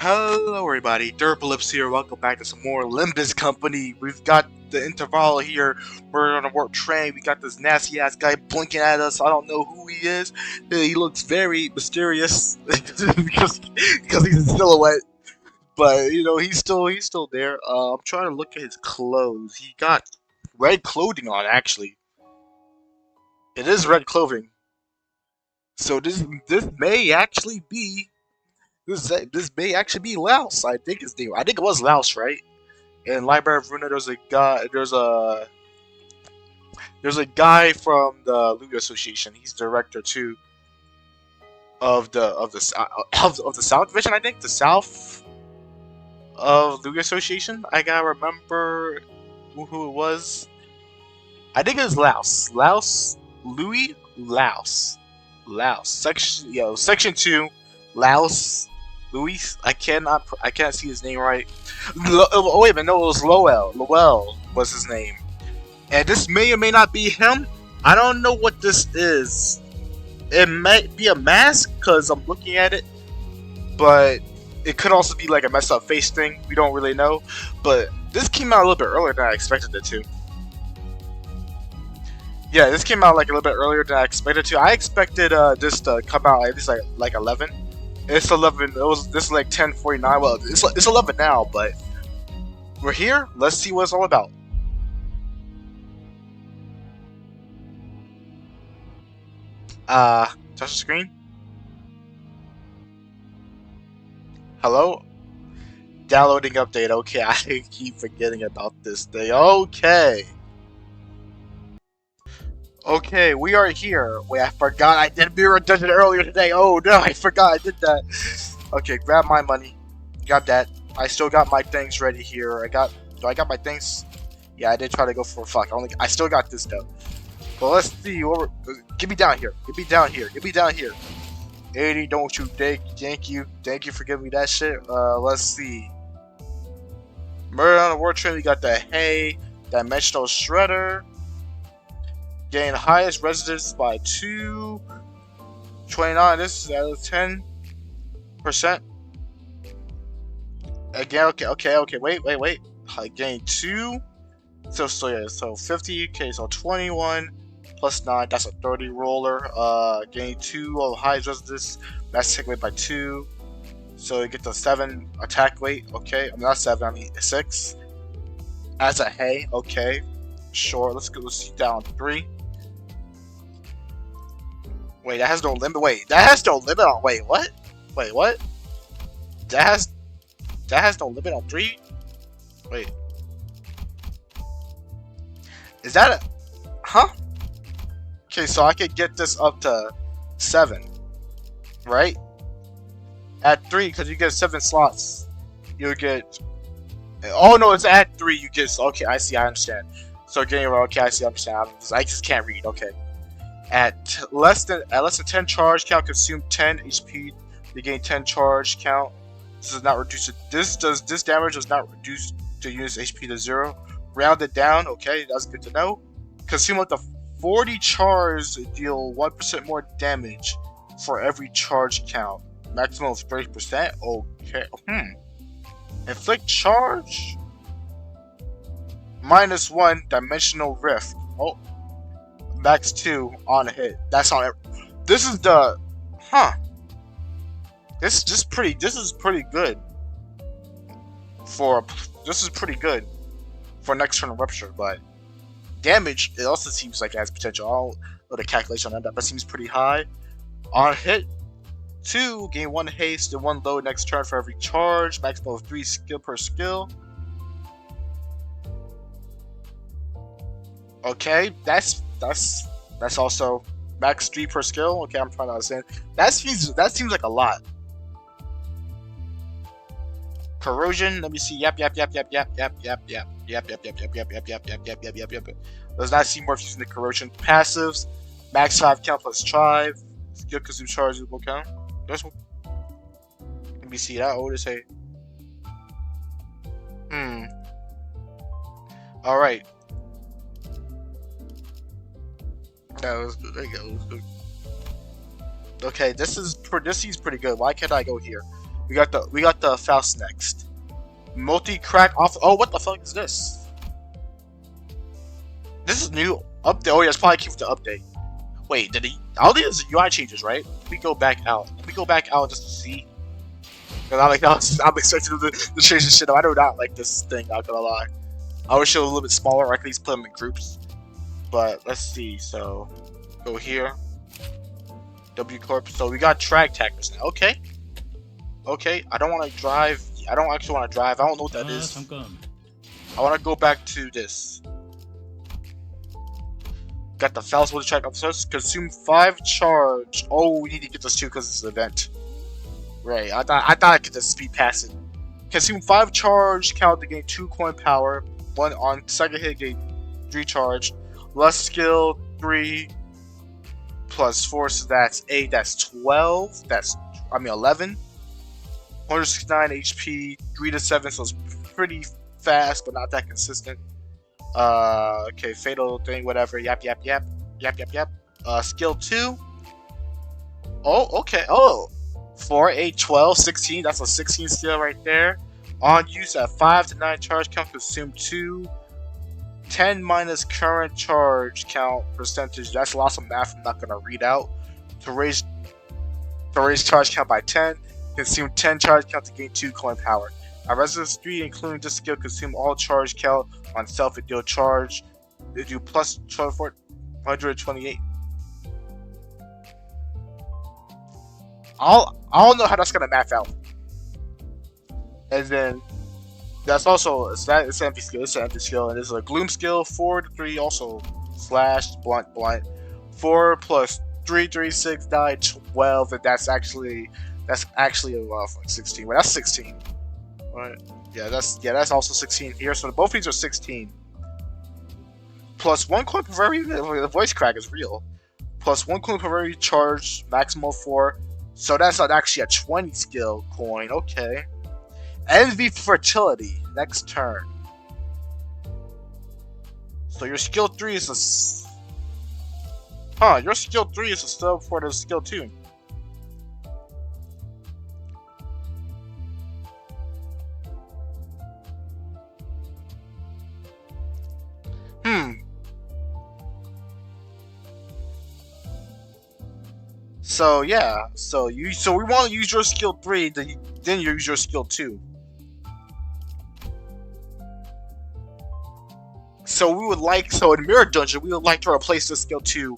Hello everybody, Derpalypse here, welcome back to some more Limbus company. We've got the interval here, we're on a warp train, we got this nasty ass guy blinking at us, I don't know who he is. He looks very mysterious, because he's a silhouette, but you know, he's still there. I'm trying to look at his clothes, he got red clothing on actually. It is red clothing, so this may actually be this may actually be Laos. I think his name. I think it was Laos, right? In Library of Runa, there's a guy. There's a guy from the Luga Association. He's director too of the South Division. I think the South of Luga Association. I gotta remember who it was. I think it was Laos. Louis Laos. Section 2. Laos. Louis, I can't see his name right. Oh wait a minute, no, it was Lowell. Lowell was his name. And this may or may not be him. I don't know what this is. It might be a mask, because I'm looking at it. But it could also be like a messed up face thing. We don't really know. But this came out a little bit earlier than I expected it to. Yeah, this came out like a little bit earlier than I expected to. I expected this to come out at least like 11. It's 11. This is like 10:49. Well, it's 11 now, but we're here. Let's see what it's all about. Touch the screen. Hello. Downloading update. Okay, I keep forgetting about this thing. Okay. Okay, we are here. Wait, I forgot I did Mirror Dungeon earlier today. Oh no, I forgot I did that. Okay, grab my money. Got that. I still got my things ready here. Do I got my things? Yeah, I did try to go for a fuck. I still got this though. But let's see. Get me down here. Get me down here. Get me down here. 80, don't you thank you. Thank you for giving me that shit. Let's see. Murder on the War Train, we got the Hay, Dimensional Shredder. Gain highest resistance by 2. 29. This is out of 10%. Again, okay. Wait. I gain 2. So 50. Okay, so 21 plus 9. That's a 30 roller. Gain 2 of highest resistance. Max attack weight by 2. So you get the 7 attack weight. Okay, I'm not 7. I mean 6. As a Hay. Okay, sure. Let's see down 3. Wait, that has no limit. Wait, that has no limit on. Wait, what? Wait, what? That has no limit on 3. Wait, is that a? Huh? Okay, so I could get this up to 7, right? At 3, because you get 7 slots, you get. Oh no, it's at 3. You get. Okay, I see. I understand. So getting around. Okay, I see. I understand. I just can't read. Okay. At less than 10 charge count, consume 10 HP. You gain 10 charge count. This does not reduce it. This damage does not reduce the unit's HP to 0. Round it down. Okay, that's good to know. Consume up to 40 charge to deal 1% more damage for every charge count. Maximum of 30%. Okay. Inflict charge. -1 dimensional rift. Oh. Max 2 on a hit. That's on it. This is the This is pretty good for next turn rupture, but damage it also seems like it has potential. I'll load a calculation on that, but seems pretty high. On hit 2, gain 1 haste and 1 load next turn for every charge. Maximum of 3 skill per skill. Okay, that's also max 3 per skill. Okay, I'm trying to understand. That seems like a lot. Corrosion. Let me see. Yep. Does not seem worth using the corrosion. Passives. Max 5 count plus 5. Skill consume charge will count. Let me see that. Outis say. All right. That was good. There you go. Okay, this seems pretty good. Why can't I go here? We got the Faust next. MultiCrack off. Oh, what the fuck is this? This is new update. Oh yeah, it's probably keep the update. Wait, did he? All these UI changes, right? Let me go back out. Let me go back out just to see. Cause I'm expecting to change this shit up. I do not like this thing. Not gonna lie. I wish it was a little bit smaller. Or at least put them in groups. But let's see. So go here. W Corp. So we got track tackers now. Okay. Okay. I don't want to drive. I don't actually want to drive. I don't know what that is. I want to go back to this. Got the Faust MultiCrack officers. Consume 5 charge. Oh, we need to get this too because it's an event. Right. I thought I could just speed past it. Consume 5 charge. Count to gain 2 coin power. 1 on second hit gain 3 charge. Less skill 3 plus 4. So that's 8. That's 12. That's 11. 169 HP. 3 to 7. So it's pretty fast, but not that consistent. Okay, fatal thing, whatever. Yap. Skill 2. Oh, okay. Oh, 4, 8, 12, 16. That's a 16 skill right there. On use at 5 to 9 charge count, consume 2. 10 minus current charge count percentage. That's lots of math I'm not gonna read out. To raise charge count by 10, consume 10 charge count to gain 2 coin power. At resistance 3, including this skill, consume all charge count on self and deal charge. They do plus 128. I don't know how that's gonna math out. And then that's also it's an empty skill. It's an empty skill, and there's a gloom skill 4 to 3 also slash blunt 4 plus 3 3 6 9 12, and that's actually like 16. Well, that's 16. Right. Yeah, that's also 16 here. So both these are 16. Plus 1 coin per every. The voice crack is real. Plus 1 coin per every charge, maximum 4. So that's not actually a 20 skill coin. Okay. Envy fertility next turn. So your skill 3 is a. Your skill 3 is a sub for the skill 2. So yeah, so we want to use your skill 3, then you use your skill 2. So in Mirror Dungeon we would like to replace the skill 2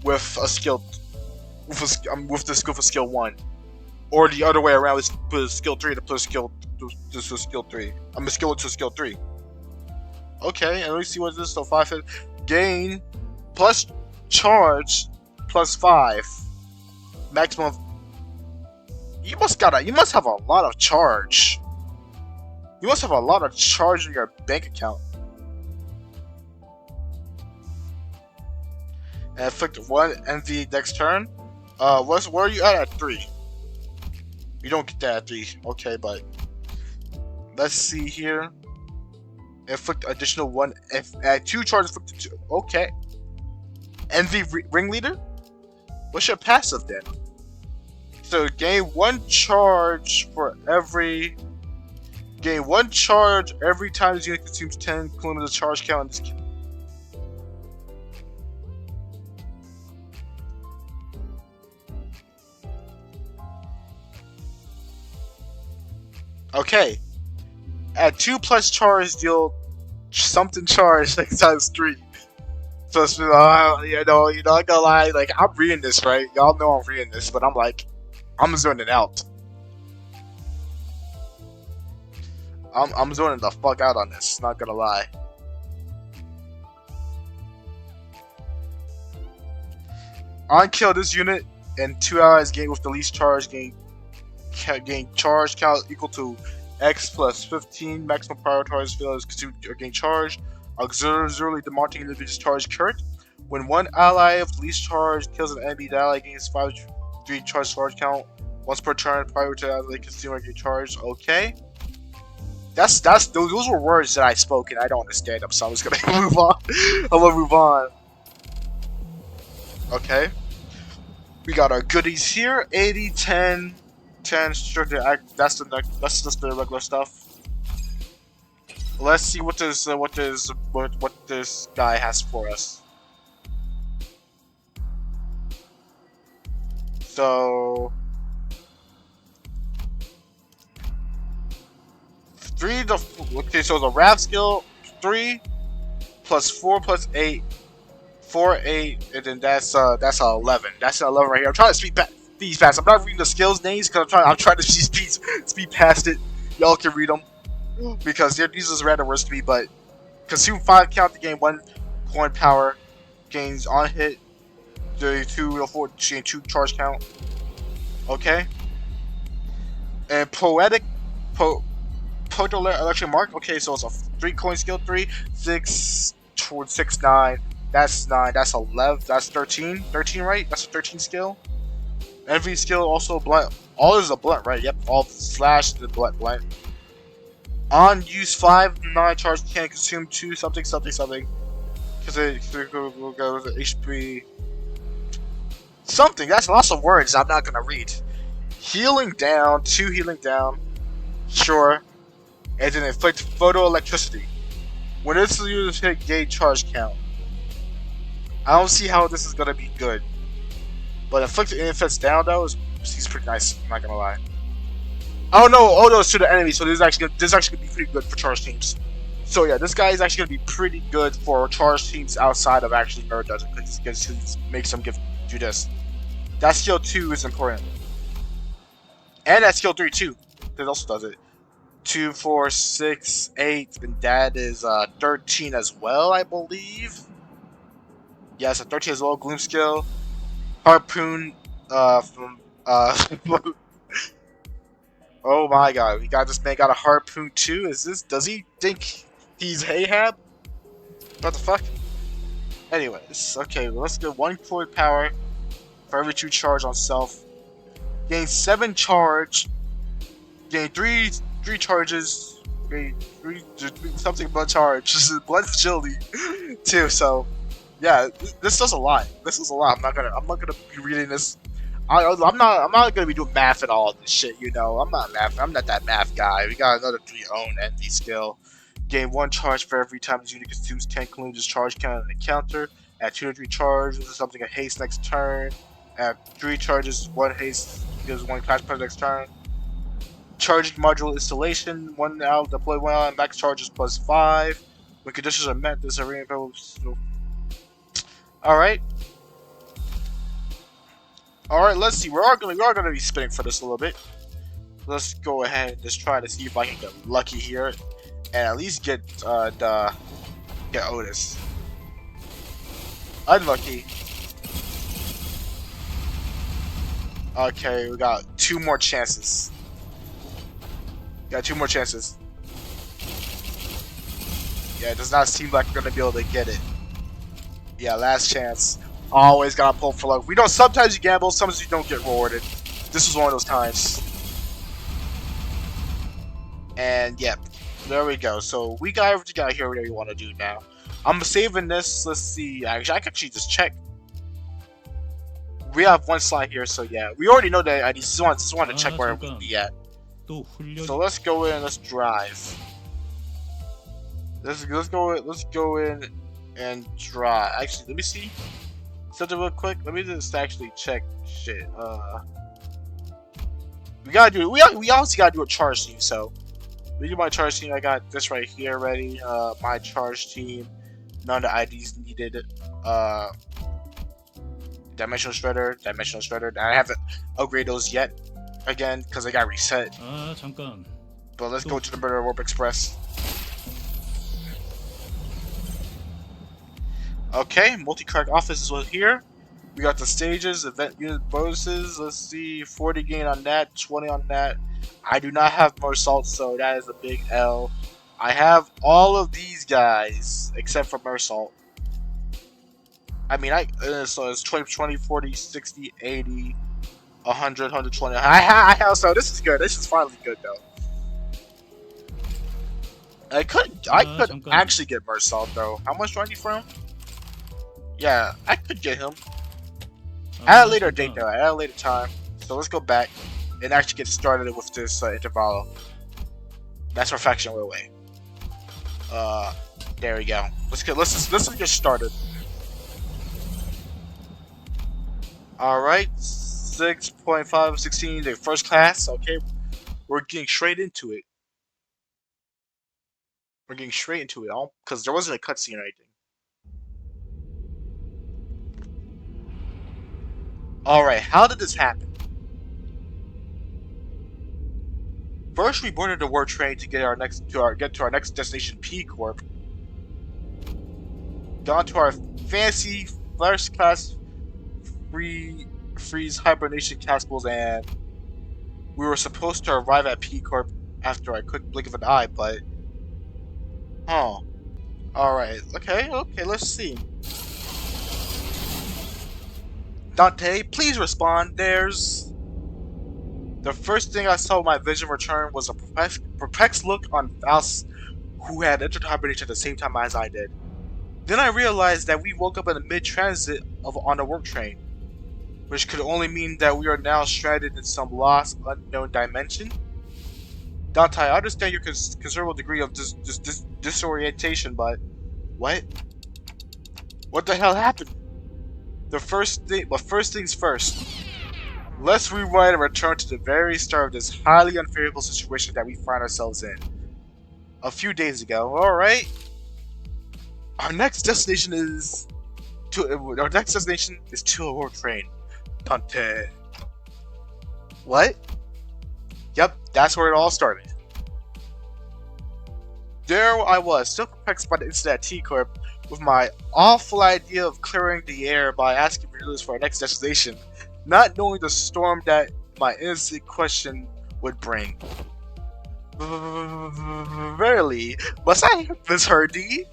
with a skill with the skill for skill 1, or the other way around. Is put a skill 3 to put a skill to skill 3. I'm a skill 2 to skill 3. Okay, and let me see what this is. So 5 gain plus charge plus 5 maximum. You must have a lot of charge. You must have a lot of charge in your bank account. And inflict 1 envy next turn. Where are you at 3? You don't get that at 3. Okay, but let's see here. Inflict additional 1 at 2 charges. Inflict 2. Okay. Envy ringleader. What's your passive then? So gain 1 charge for every. Gain 1 charge every time this unit consumes 10 kilometers of charge count. This okay. At 2 plus charge, deal something charge next times 3. So it's, I'm not gonna lie, like, I'm reading this, right? Y'all know I'm reading this, but I'm like, I'm zoning out. I'm zoning the fuck out on this, not gonna lie. On kill this unit, and 2 allies gain with the least charge, gain charge count equal to X plus 15 maximum prioritized failures consumed or gain charge. Auxiliarily demarting individual's charge current. When one ally of the least charge kills an enemy, the ally gains 3 charge count once per turn prior to ally consumer gain charge. Okay. Those were words that I spoke and I don't understand them, so I'm just gonna move on. I'm gonna move on. Okay. We got our goodies here. 80, 10, 10, sure, that's just the regular stuff. Let's see what this guy has for us. So 3 to okay, so the rap skill 3 plus 4 plus 8, 4, 8, and then that's 11. That's an 11 right here. I'm trying to speed fast. I'm not reading the skills names because I'm trying to speed past it. Y'all can read them because these are random words to me. But consume 5 count to gain 1 coin power. Gains on hit 32 or 4 gain 2 charge count. Okay. And poetic electric mark. Okay, so it's a 3 coin skill 3, 6 towards 6, 9. That's 9. That's 11. That's 13. 13, right? That's a 13 skill. Every skill also blunt. All is a blunt, right? Yep. All slash the blunt. On use 5, 9 charge can consume 2 something. Because it will go to HP. Something. That's lots of words I'm not gonna read. Healing down. 2 healing down. Sure. And then inflict photoelectricity. When this is used, hit gauge charge count. I don't see how this is gonna be good. But inflicted infects down though seems pretty nice. I'm not gonna lie. Oh no, it's to the enemy. So this is actually gonna be pretty good for charge teams. So yeah, this guy is actually gonna be pretty good for charge teams outside of actually Nerd does it because it makes them do this. That skill 2 is important, and that skill 3 too. That also does it. 2, 4, 6, 8, and that is 13 as well, I believe. Yes, a 13 as well. Gloom skill. Harpoon from oh my god, this man got a harpoon too. Does he think he's Ahab? What the fuck? Anyways, okay, let's get 1 coin power for every 2 charge on self. Gain 7 charge. Gain 3 charges. Gain 3 something blood charge. This is blood agility too, so yeah, this does a lot. I'm not gonna be reading this. I'm not gonna be doing math and all this shit. You know, I'm not that math guy. We got another 3 own envy skill. Gain 1 charge for every time this unit consumes 10 kilometers charge count in the counter. Add 2 to 3 charge. This is something a haste next turn. Add 3 charges. 1 haste gives 1 clash per next turn. Charging module installation. 1 out deploy 1 out and back charges plus 5. When conditions are met, this arena so. Alright, let's see. We are gonna be spinning for this a little bit. Let's go ahead and just try to see if I can get lucky here and at least get Outis. Unlucky. Okay, we got 2 more chances. Yeah, it does not seem like we're gonna be able to get it. Yeah, last chance. Always gotta pull for luck. We know sometimes you gamble, sometimes you don't get rewarded. This was one of those times. And yep, there we go. So we got everything out here. Whatever you want to do now. I'm saving this. Let's see. Actually, I can actually just check. We have 1 slot here, so yeah, we already know that. I just want to check where we'll be at. So let's go in. Let's drive. Let's go in and drive. Actually, let me see something real quick. Let me just actually check shit. We obviously gotta do a charge team. So we do my charge team. I got this right here ready. My charge team. None of the IDs needed. Dimensional Shredder. I haven't upgraded those yet. Again, because they got reset. But let's go to the Murder Warp Express. Okay, MultiCrack office is here. We got the stages, event unit bonuses. Let's see, 40 gain on that, 20 on that. I do not have more salt, so that is a big L. I have all of these guys except for Mersalt. I mean, so it's 20, 40, 60, 80, 100, 120. I have, so this is good. This is finally good though. I could actually get Mersalt though. How much do I need for him? Yeah, I could get him. At a later date though, at a later time. So let's go back and actually get started with this intervalo. That's perfection right away. There we go. Let's get started. Alright, 6.5 16, the first class. Okay, we're getting straight into it. Because there wasn't a cutscene or anything. Alright, how did this happen? First, we boarded the war train to get to our next destination, P Corp. Got to our fancy first class freeze hibernation castles, and we were supposed to arrive at P Corp after a quick blink of an eye, but alright, okay, let's see. Dante, please respond. There's... The first thing I saw when my vision return was a perplexed look on Faust, who had entered hibernation at the same time as I did. Then I realized that we woke up in the mid-transit on a work train, which could only mean that we are now stranded in some lost, unknown dimension. Dante, I understand your considerable degree of disorientation, but what? What the hell happened? First things first. Let's rewind and return to the very start of this highly unfavorable situation that we find ourselves in. A few days ago, alright? Our next destination is to a work train. Dante. What? Yep, that's where it all started. There I was, still perplexed by the incident at T-Corp, with my awful idea of clearing the air by asking for for our next destination, not knowing the storm that my innocent question would bring. Verily, must I have misheard thee?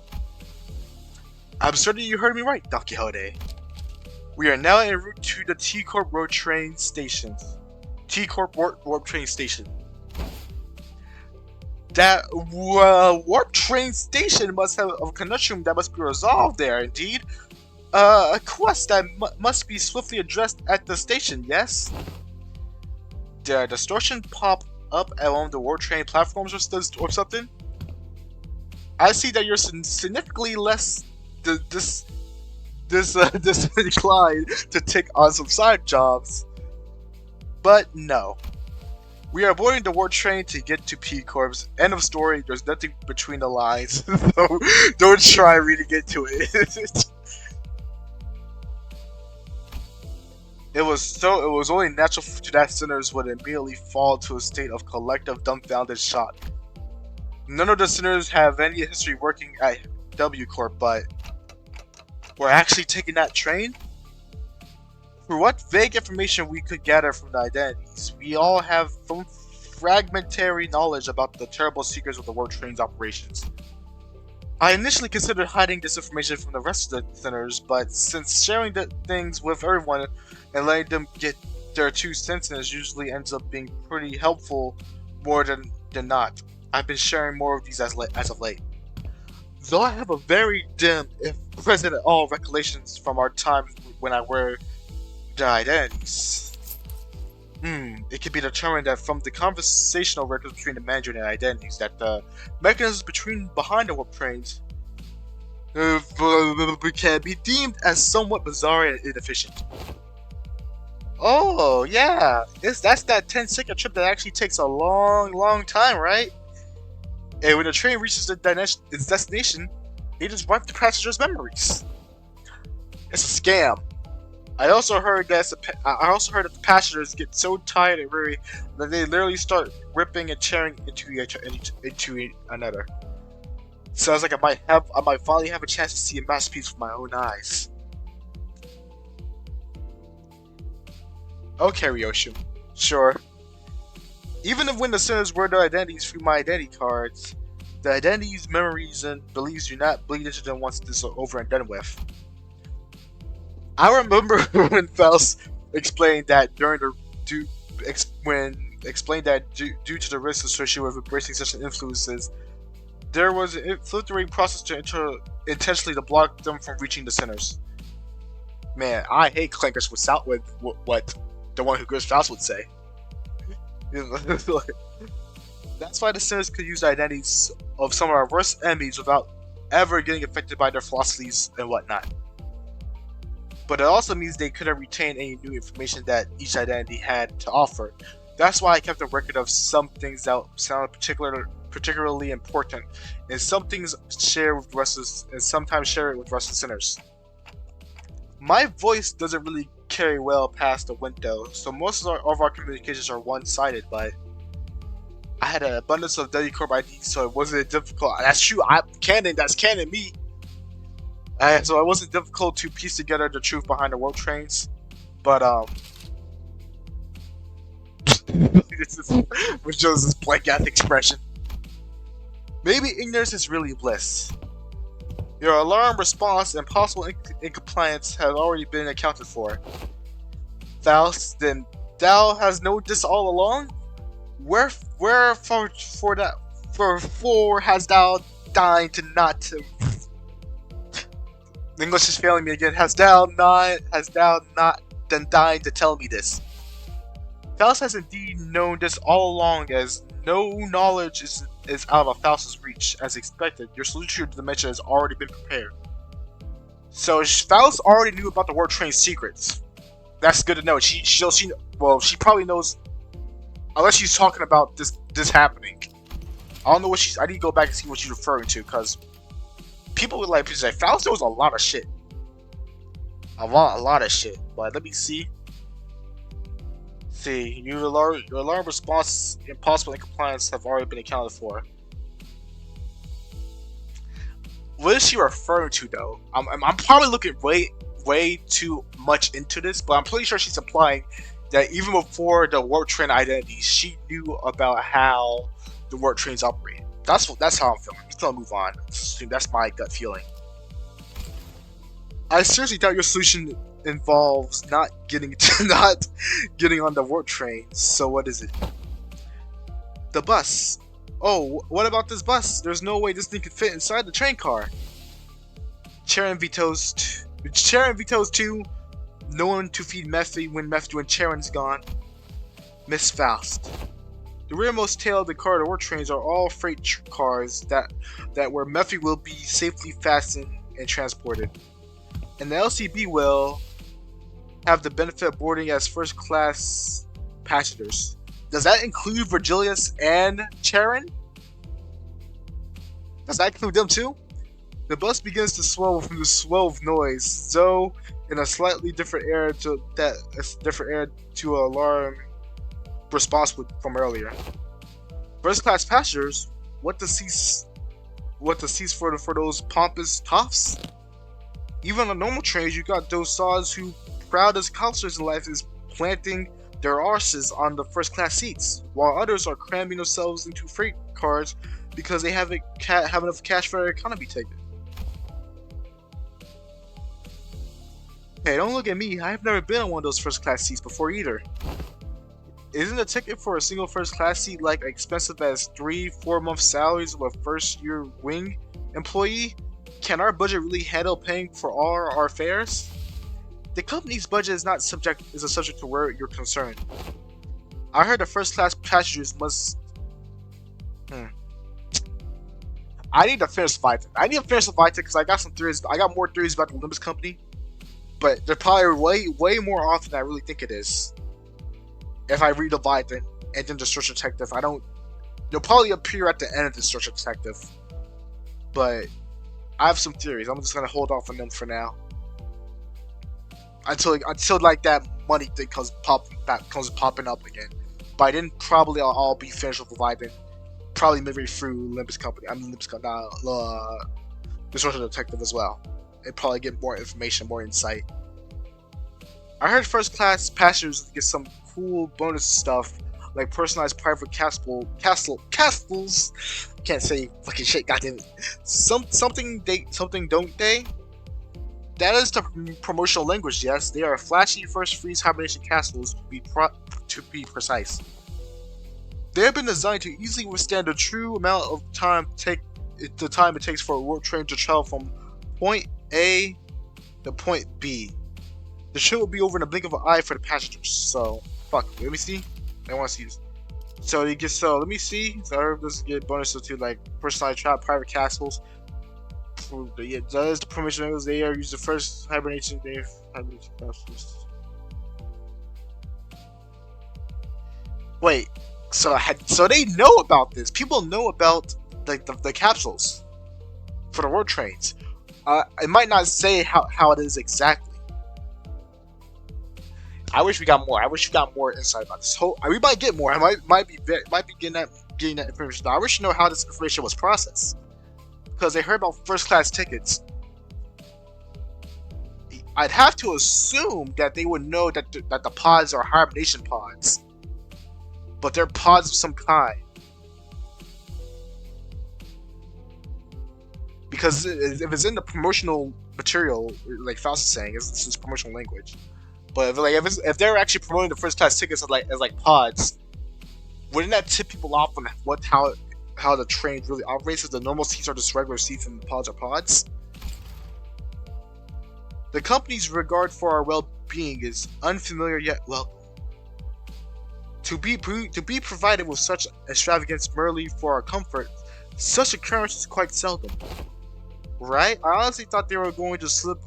I'm certain you heard me right, Don Quixote. We are now en route to the T-Corp Road Train Station. T-Corp Warp Train Station. That Warp Train Station must have a conundrum that must be resolved there, indeed. A quest that must be swiftly addressed at the station, yes? Did a distortion pop up along the Warp Train platforms or something? I see that you're significantly less inclined to take on some side jobs. But no. We are boarding the Warp Train to get to P Corps. End of story. There's nothing between the lines. So don't try reading into it. It was only natural that sinners would immediately fall to a state of collective dumbfounded shock. None of the sinners have any history working at W Corp, but we're actually taking that train? For what vague information we could gather from the identities, we all have some fragmentary knowledge about the terrible secrets of the Warp Train's operations. I initially considered hiding this information from the rest of the sinners, but since sharing the things with everyone and letting them get their 2 cents in usually ends up being pretty helpful more than not, I've been sharing more of these as of late. Though I have a very dim, if present at all, recollections from our time when I wear the identities. It can be determined that from the conversational records between the manager and the identities that the mechanisms behind the warp trains can be deemed as somewhat bizarre and inefficient. Oh, yeah, that's that 10-second trip that actually takes a long time, right? And when the train reaches its destination, they just wipe the passengers' memories. It's a scam. I also heard that the passengers get so tired and weary that they literally start ripping and tearing into another. Sounds like I might finally have a chance to see a masterpiece with my own eyes. Okay, Ryoshu. Sure. Even if when the sinners wear their identities through my identity cards, the identities, memories, and beliefs do not bleed into them once this is over and done with. I remember when Faust explained that due to the risks associated with embracing such influences, there was an filtering process to intentionally to block them from reaching the sinners. Man, I hate clankers with what the one who Chris Faust would say. That's why the sinners could use the identities of some of our worst enemies without ever getting affected by their philosophies and whatnot. But it also means they couldn't retain any new information that each identity had to offer. That's why I kept a record of some things that sounded particularly important, and some things share with the rest of, and sometimes share it with the rest of the sinners. My voice doesn't really carry well past the window, so most of our communications are one-sided, but I had an abundance of Corp IDs, so it wasn't difficult. That's true, that's canon me. So it wasn't difficult to piece together the truth behind the world trains, but which shows this blank-ass expression. Maybe ignorance is really bliss. Your alarm response and possible incompliance have already been accounted for. Faust, then thou has known this all along? Wherefore has thou dined to not to... English is failing me again. Has thou not then dined to tell me this? Faust has indeed known this all along, as no knowledge is out of Faust's reach. As expected, your solution to the dimension has already been prepared. So Faust already knew about the World Train's secrets. That's good to know. She probably knows, unless she's talking about this happening. I don't know what I need to go back and see what she's referring to, because people would like to say Faust knows a lot of shit. A lot of shit. But let me see. Your alarm response and possible incompliance have already been accounted for. What is she referring to, though? I'm probably looking way too much into this, but I'm pretty sure she's implying that even before the warp train identities, she knew about how the warp trains operate. That's how I'm feeling. I'm just gonna move on. That's my gut feeling. I seriously doubt your solution involves not getting on the warp train. So what is it? The bus. Oh, what about this bus? There's no way this thing could fit inside the train car. Charon vetoes 2. No one to feed Mephi when Charon's gone. Miss Faust. The rearmost tail of the car, the warp trains, are all freight cars that where Mephi will be safely fastened and transported. And the LCB will have the benefit of boarding as first-class passengers. Does that include Virgilius and Charon? Does that include them too? The bus begins to swell from the swell of noise, though in a slightly different air to alarm response from earlier. First-class passengers, what to cease for those pompous toffs? Even on normal trains, you got those saws who proudest accomplishments in life is planting their arses on the first-class seats, while others are cramming themselves into freight cars because they haven't have enough cash for their economy ticket. Hey, don't look at me. I've never been on one of those first-class seats before either. Isn't a ticket for a single first-class seat like expensive as 3-4 month salaries of a first-year wing employee? Can our budget really handle paying for all our fares? The company's budget is a subject to where you're concerned. I heard the first-class passengers must. I need to finish Leviathan. Because I got some theories. I got more theories about the Limbus company, but they're probably way more often than I really think it is. If I read Leviathan and then Destruction Detective, they'll probably appear at the end of Destruction Detective. But I have some theories. I'm just gonna hold off on them for now. Until like that money thing comes popping up again. By then, probably I'll be finished with Leviathan. Probably midway through Limbus Company. Destruction Detective as well. And probably get more information, more insight. I heard first class passengers get some cool bonus stuff like personalized private castles. Can't say fucking shit, goddammit. Something don't they? That is the promotional language, yes. They are flashy first freeze hibernation castles to be precise. They have been designed to easily withstand the true amount of time it takes for a warp train to travel from point A to point B. The trip will be over in a blink of an eye for the passengers. So, fuck. Let me see. I want to see this. So you get let me see. So I heard this get bonuses to like personalized trap, private castles. Yeah, does the permission they are used the first hibernation day of hibernation castles. Wait, so they know about this. People know about like the capsules for the world trains. It might not say how it is exactly. I wish we got more. I wish we got more insight about this whole. We might get more. I might be getting that information. I wish to know how this information was processed because they heard about first class tickets. I'd have to assume that they would know that the pods are hibernation pods, but they're pods of some kind. Because if it's in the promotional material, like Faust is saying, this is promotional language. But if they're actually promoting the first class tickets as like pods, wouldn't that tip people off on how the train really operates? If the normal seats are just regular seats and the pods are pods. The company's regard for our well-being is unfamiliar yet welcome. To be provided with such extravagance merely for our comfort, such occurrence is quite seldom. Right? I honestly thought they were going to slip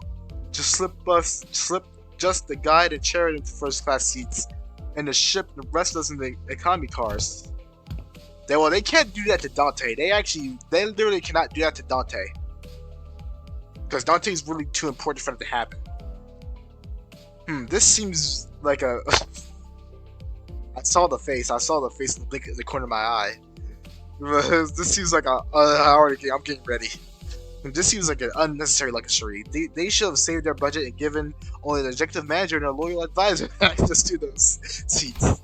just the guide and chariot into first class seats, and the ship the rest of us in the economy cars. They can't do that to Dante. They literally cannot do that to Dante. Because Dante's really too important for it to happen. This seems like a... I saw the face in the corner of my eye. This seems like I'm getting ready. This seems like an unnecessary luxury. They should have saved their budget and given only the executive manager and a loyal advisor access to those seats.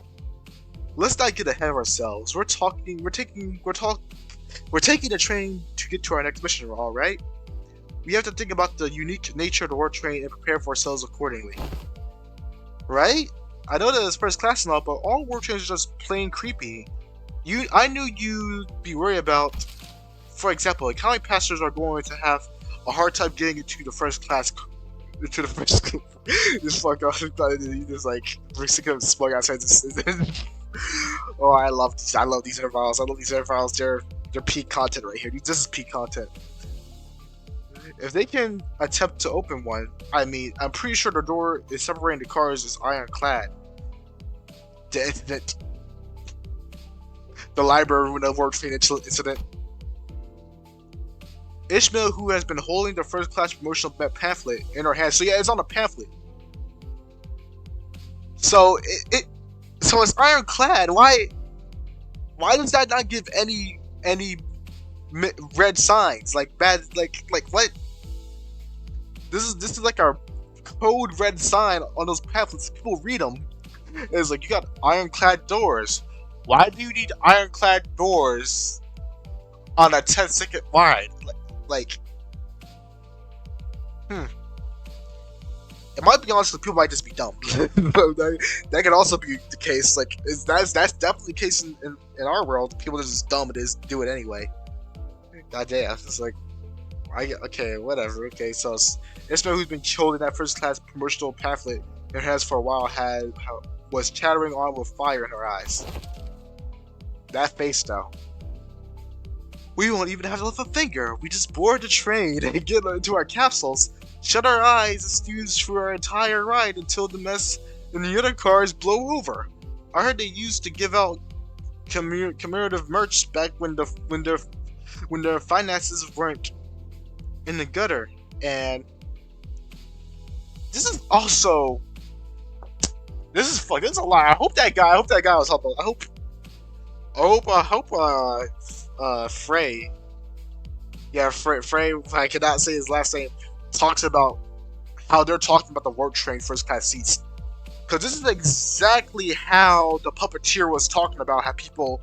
Let's not get ahead of ourselves. We're taking the train to get to our next mission, all right? We have to think about the unique nature of the world train and prepare for ourselves accordingly. Right? I know that it's first class and all, but all world trains are just plain creepy. I knew you'd be worried about. For example, economy passengers are going to have a hard time getting into the first class. This fuck off. He just like sick of smug outside this. Oh, I love these intervals. I love these intervals. They're peak content right here. This is peak content. If they can attempt to open one, I'm pretty sure the door is separating the cars is ironclad. The library when the world train incident. Ishmael, who has been holding the first class promotional pamphlet in her hand. So yeah, it's on a pamphlet. So so it's ironclad. Why does that not give any red signs like bad like what? This is like our code red sign on those pamphlets. People read them. It's like you got ironclad doors. Why do you need ironclad doors on a 10-second ride? It might be honest, people might just be dumb. that could also be the case. Like, that's definitely the case in our world. People are just dumb and just do it anyway. God damn, it's like, okay, whatever. Okay, so Ismail, who's been holding that first class promotional pamphlet in her hands for a while, was chattering on with fire in her eyes. That face, though. We won't even have to lift a finger. We just board the train and get into our capsules, shut our eyes, and snooze for our entire ride until the mess in the other cars blow over. I heard they used to give out commemorative merch back when their finances weren't in the gutter. And this is a lie. I hope that guy was helpful. I hope Frey. Yeah, Frey, I cannot say his last name, talks about how they're talking about the world train first class seats. Because this is exactly how the puppeteer was talking about how people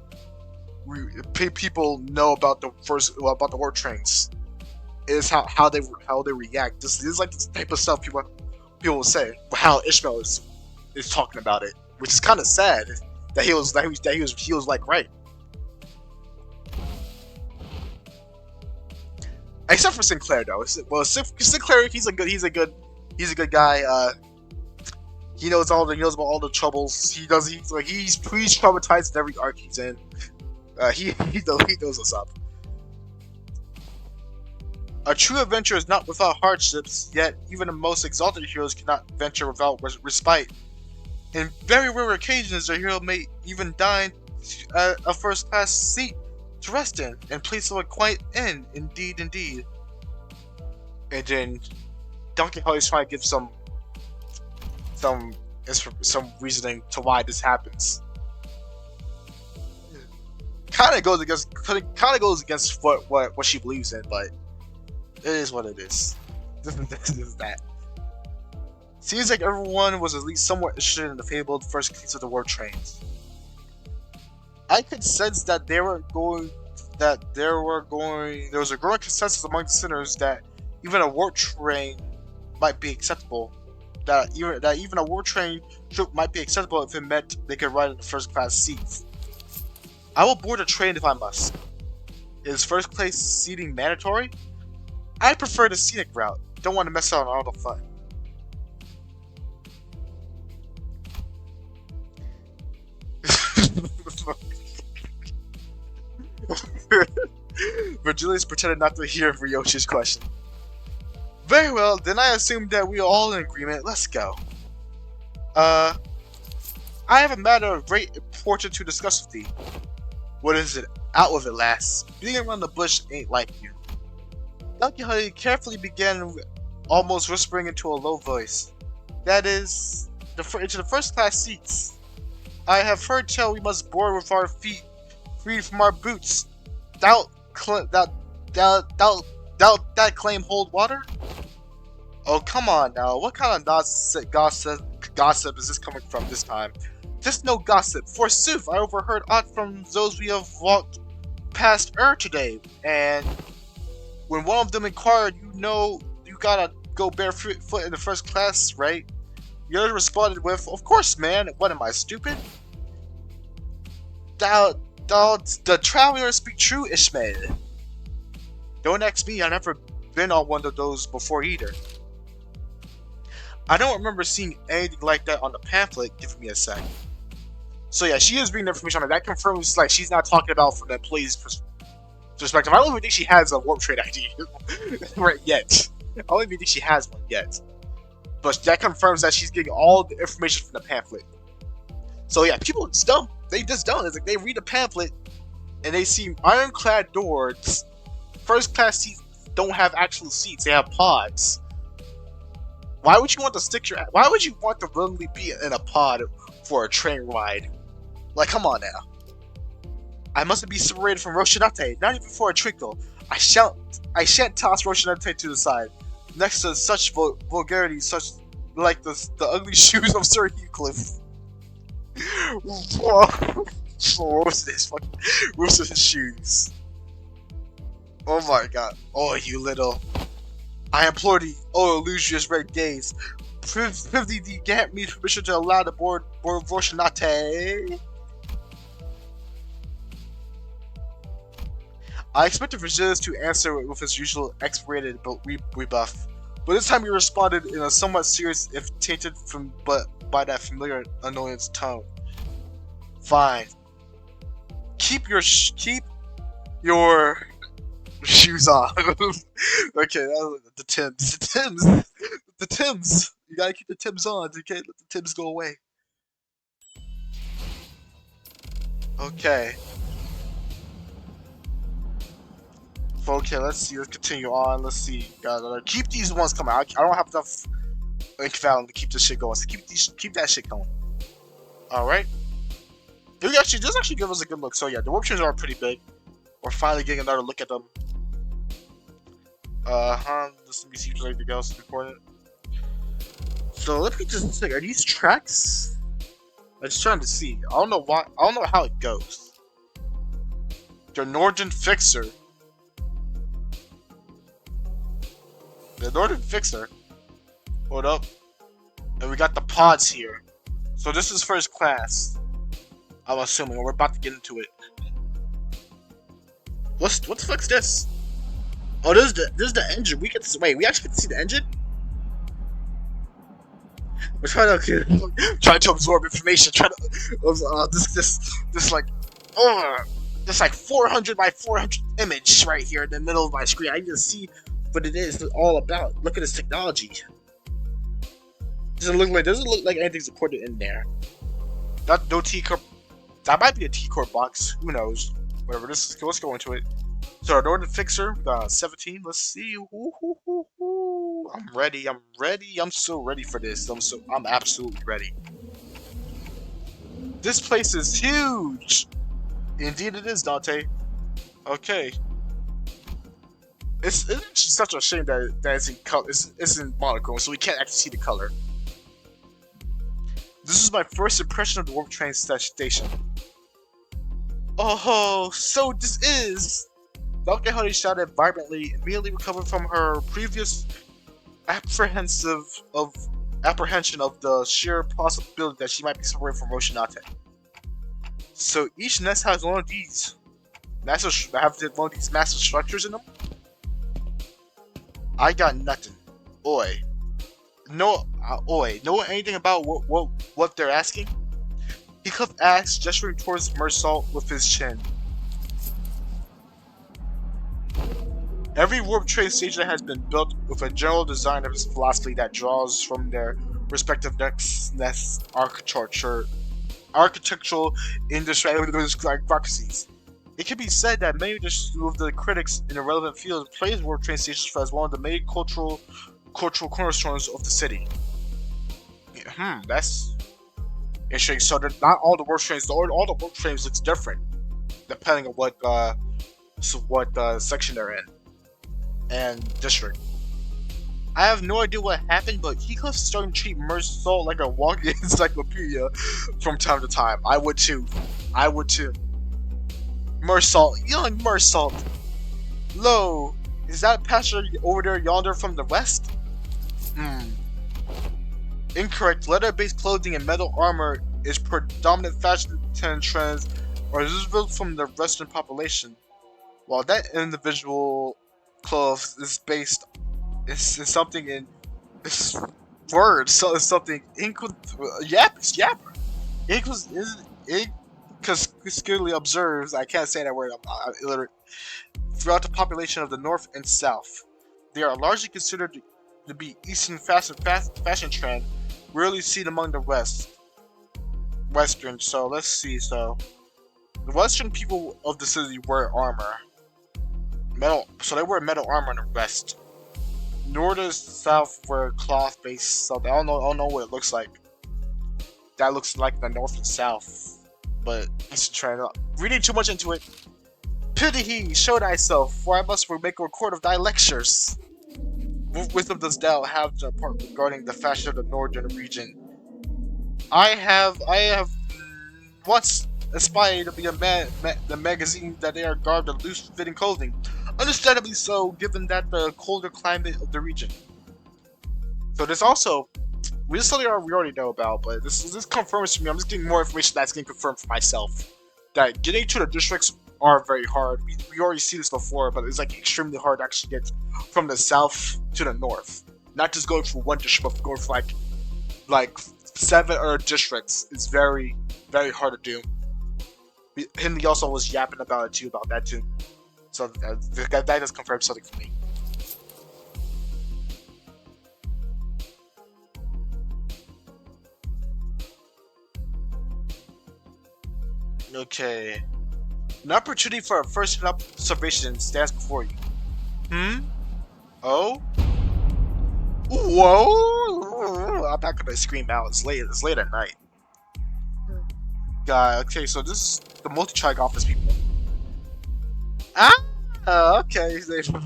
know about the world trains. Is how they react. This is like the type of stuff people will say. How Ishmael is talking about it, which is kind of sad that he was like right. Except for Sinclair though. Well, Sinclair, he's a good guy. He knows he knows about all the troubles. He's traumatized in every arc he's in. He knows what's up. A true adventure is not without hardships, yet even the most exalted heroes cannot venture without respite. In very rare occasions, a hero may even dine at a first-class seat to rest in, and place of a quiet inn. Indeed, indeed. And then Don Quixote is trying to give some reasoning to why this happens. Kind of goes against what she believes in, but it is what it is. This is that. Seems like everyone was at least somewhat interested in the fabled first case of the war trains. I could sense that there was a growing consensus among the sinners that even a war train might be acceptable. That even a war train trip might be acceptable if it meant they could ride in the first class seats. I will board a train if I must. Is first class seating mandatory? I prefer the scenic route. Don't want to miss out on all the fun. Virgilius pretended not to hear Ryoshi's question. Very well, then I assume that we are all in agreement. Let's go. I have a matter of great importance to discuss with thee. What is it? Out with it, lass. Beating around the bush ain't like you. Don Quixote carefully began, almost whispering into a low voice. That is, into the first class seats. I have heard tell we must board with our feet freed from our boots. Doubt that claim hold water? Oh, come on now. What kind of gossip is this coming from this time? Just no gossip. Forsooth, I overheard aught from those we have walked past today, and when one of them inquired, you gotta go barefoot in the first class, right? The other responded with, of course, man. What am I, stupid? The travelers speak true, Ishmael. Don't ask me, I've never been on one of those before either. I don't remember seeing anything like that on the pamphlet. Give me a sec. So yeah, she is bringing information on it. That confirms, like, she's not talking about from the employee's perspective. I don't even think she has a warp trade ID right yet. I don't even think she has one yet. But that confirms that she's getting all the information from the pamphlet. So yeah, people just dumb. They just don't. It's like they read the pamphlet and they see ironclad doors. First class seats don't have actual seats. They have pods. Why would you want to willingly be in a pod for a train ride? Like, come on now. I mustn't be separated from Rocinante, not even for a twinkle. I shan't toss Rocinante to the side. Next to such vulgarity, such like the ugly shoes of Sir Heathcliff. Whoa. Roasted his shoes. Oh my god. Oh, you little. I implore thee, oh illustrious red gaze. Prithee thee grant me permission to allow the board Rocinante. I expected Virgilius to answer with his usual expirated rebuff, but this time he responded in a somewhat serious, if tainted by that familiar annoyance tone. Fine. Keep your shoes on. Okay, the Tims. You gotta keep the Tims on. You can't let the Tims go away. Okay. Okay, let's see. Let's continue on. Let's see. Gotta keep these ones coming. I don't have enough ink value to keep this shit going. So keep that shit going. All right. This actually give us a good look. So yeah, the warp trains are pretty big. We're finally getting another look at them. Let me see if there's anything else important. So let me just check. Are these tracks? I'm just trying to see. I don't know why. I don't know how it goes. The Northen Fixer. The Northen Fixer. Hold up. And we got the pods here. So this is first class. I'm assuming we're about to get into it. What the fuck's this? Oh, this is the engine. We actually get to see the engine? We're trying to absorb information. Trying to this like this like 400 by 400 image right here in the middle of my screen. I need to see what it is all about. Look at this technology. Doesn't look like anything's important in there. No T core. That might be a T core box. Who knows? Whatever. Let's go into it. So our Northen Fixer, 17. Let's see. I'm ready. I'm so ready for this. I'm absolutely ready. This place is huge. Indeed, it is, Dante. Okay. It's such a shame that it's in color. It's in monochrome, so we can't actually see the color. This is my first impression of the warp train station. Oh, so this is. Dr. Honey shouted vibrantly, immediately recovered from her previous apprehension of the sheer possibility that she might be separated from Roshinate. So each nest has one of these massive structures in them. I got nothing. Oi. Know anything about what they're asking? Heathcliff asked, gesturing towards Mersault with his chin. Every warp train station has been built with a general design of its philosophy that draws from their respective nest architectural processes. It can be said that many of the critics in the relevant field praise warp train stations as one of the main cultural cornerstones of the city. That's interesting. So not all the warp trains, all the warp trains looks different depending on what section they're in and district. I have no idea what happened, but Heathcliff's starting to treat Mersault like a walking encyclopedia from time to time. I would too. Mersault, young Mersault. Lo, is that pasture over there yonder from the west? Incorrect. Leather-based clothing and metal armor is predominant fashion trends are visible from the western population, while that individual clothes is based is something in this word. So it's something yapper. Inconspicuously observes. I can't say that word. I'm illiterate. Throughout the population of the north and south, they are largely considered to be Eastern fashion trend, rarely seen among the Western. So let's see. So the Western people of the city wear armor. So they wear metal armor in the West. North and South wear cloth based. So I don't know what it looks like. That looks like the North and South, but it's trying to reading too much into it. Pity he, show thyself, for I must make a record of thy lectures. What wisdom dost thou have to impart regarding the fashion of the northern region? I have once aspired to be the magazine that they are garbed in loose-fitting clothing. Understandably so, given that the colder climate of the region. So there's also, we already know about, but this confirms to me. I'm just getting more information that's getting confirmed for myself. That getting to the districts are very hard. We already see this before, but it's like extremely hard to actually get from the south to the north. Not just going from one district, but going from like 7 other districts. It's very, very hard to do. He also was yapping about that too. So that just confirms something for me. Okay. An opportunity for a first observation stands before you. Oh? Whoa! I'm not gonna scream out. It's late at night. Okay, so this is the MultiCrack office people. Okay.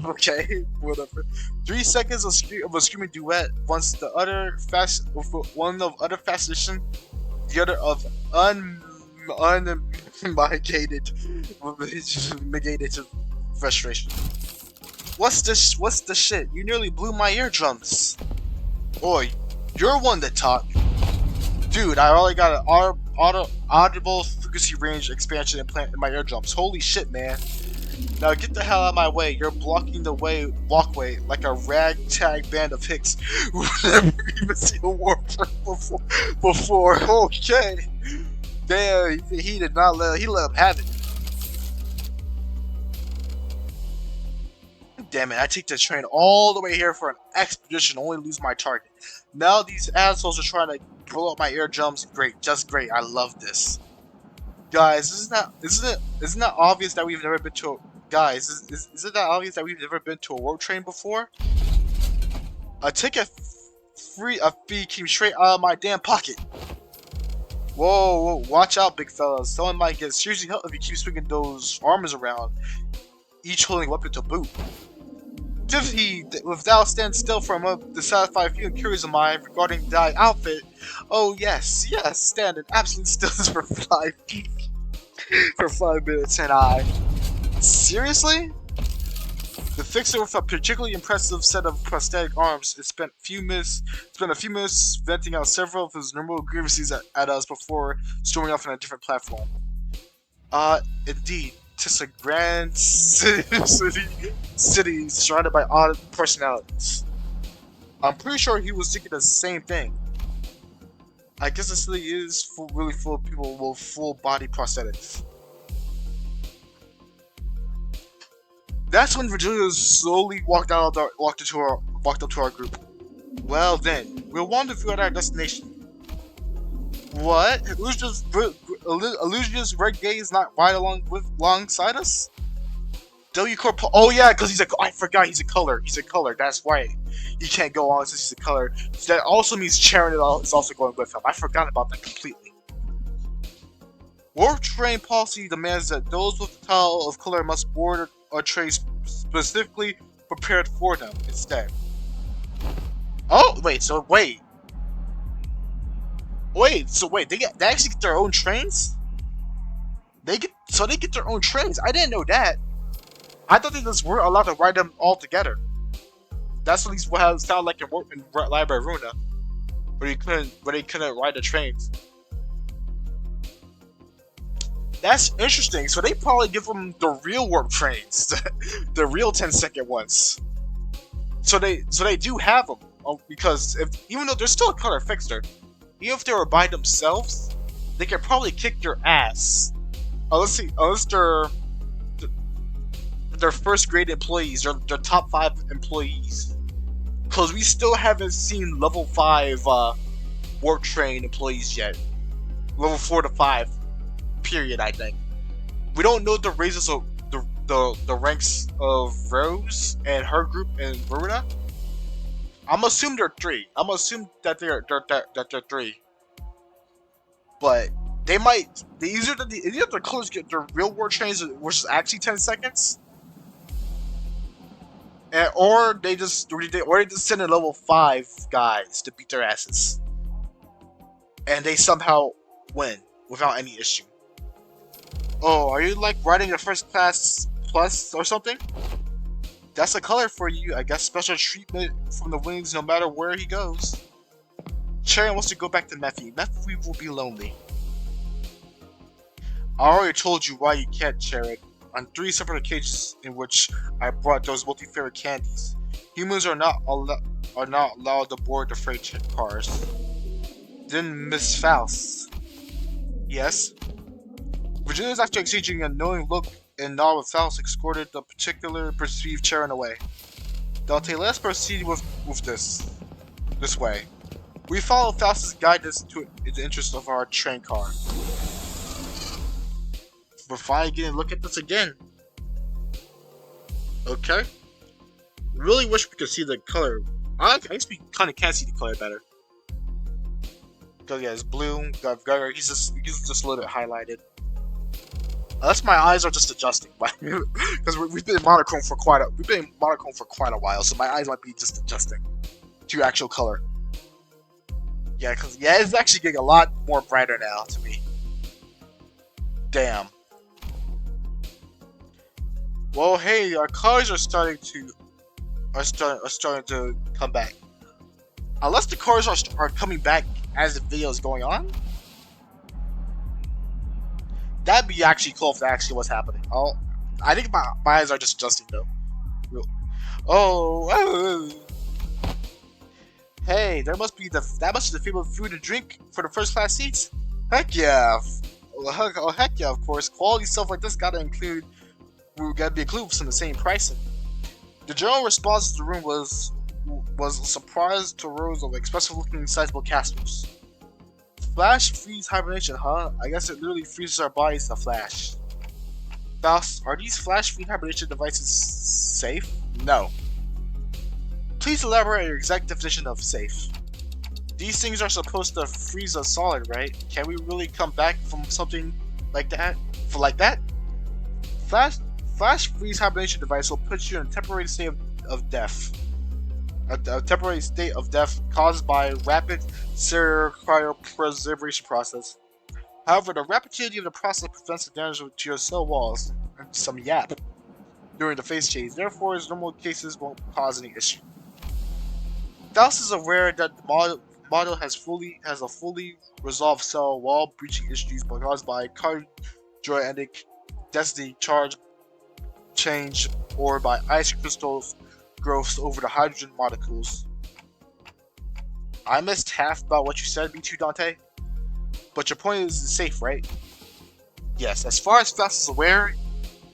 Okay, whatever. 3 seconds of a screaming duet. Once the other one of utter fascination, the other of unmitigated frustration. What's the shit? You nearly blew my eardrums. Oi, you're one to talk. Dude, I already got an audible frequency range expansion implant in my eardrums. Holy shit, man. Now get the hell out of my way. You're blocking the walkway like a ragtag band of hicks who never even seen a warframe before. Okay. Damn, he did not let him have it. Damn it, I take the train all the way here for an expedition, only lose my target. Now these assholes are trying to blow up my eardrums. Great, just great. I love this. Guys, isn't that obvious that we've never been to a... Guys, isn't that obvious that we've never been to a warp train before? A ticket fee came straight out of my damn pocket. Whoa, watch out, big fellas. Someone might get seriously hurt if you keep swinging those arms around, each holding a weapon to boot. If he, without stand still for a moment to satisfy a few curious of mine regarding that outfit, oh yes, standing absolutely still for 5 minutes, and I... Seriously? The Fixer, with a particularly impressive set of prosthetic arms, spent a few minutes venting out several of his normal grievances at us before storming off on a different platform. Indeed, 'tis a grand city surrounded by odd personalities. I'm pretty sure he was thinking the same thing. I guess the city is really full of people with full body prosthetics. That's when Virginia slowly walked up to our group. Well then, we'll rendezvous at our destination. What? Illusionist Red Gay is not right alongside us? W Corp. Oh yeah, because I forgot he's a color. He's a color. That's right. He can't go on since he's a color. So that also means Charon is also going with him. I forgot about that completely. Warp train policy demands that those with the title of color must board a train specifically prepared for them instead. Oh wait, so wait, they actually get their own trains? They get their own trains. I didn't know that. I thought they just weren't allowed to ride them all together. That's at least what it sounded like in Library Runa, where they couldn't ride the trains. That's interesting. So they probably give them the real warp trains, the real 10-second ones. So they do have them, because even though they're still a color fixer, even if they were by themselves, they could probably kick your ass. Unless they're first grade employees, they're top 5 employees. Because we still haven't seen level 5 warp train employees yet. Level 4 to 5. Period, I think. We don't know the raises of the ranks of Rose and her group in Runa. I'm assuming they're 3. I'm assuming that they're 3. But they might either the colors get their real war trains, which is actually 10 seconds. Or they just send in level 5 guys to beat their asses. And they somehow win without any issue. Oh, are you like riding a first class plus or something? That's a color for you. I guess special treatment from the wings no matter where he goes. Sharon wants to go back to Mephi. Mephi will be lonely. I already told you why you can't, Sharon. On 3 separate occasions in which I brought those multi-favorite candies, humans are not allowed to board the freight cars. Then Miss Faust. Yes? Virginia's, after exchanging a knowing look and nod with Faust, escorted the particular perceived Charon away. Dante, let's proceed with this way. We follow Faust's guidance to the interest of our train car. We're finally getting a look at this again. Okay. Really wish we could see the color. I guess we kind of can't see the color better. Because yeah, it's blue. He's just a little bit highlighted. Unless my eyes are just adjusting, because we've been monochrome for quite a while, so my eyes might be just adjusting to actual color. Yeah, it's actually getting a lot more brighter now to me. Damn. Well, hey, our cars are starting to come back. Unless the cars are coming back as the video is going on. That'd be actually cool if that actually was happening. Oh, I think my eyes are just adjusting though. Oh, hey, that must be the favorite food and drink for the first class seats. Heck yeah! Heck yeah! Of course, quality stuff like this gotta be included from the same pricing. The general response to the room was a surprise to rows of expressive-looking, sizable castles. Flash freeze hibernation, huh? I guess it literally freezes our bodies in a flash. Faust, are these flash freeze hibernation devices safe? No. Please elaborate on your exact definition of safe. These things are supposed to freeze us solid, right? Can we really come back from something like that? Flash freeze hibernation device will put you in a temporary state of death. A temporary state of death caused by rapid cellular cryopreservation process. However, the rapidity of the process prevents the damage to your cell walls, some yap, during the phase change. Therefore, its normal cases won't cause any issue. Faust is aware that the model has a fully resolved cell wall breaching issues caused by cardiogenic density charge change or by ice crystals growths over the hydrogen molecules. I missed half about what you said, B2 Dante, but your point is safe, right? Yes, as far as Faust is aware,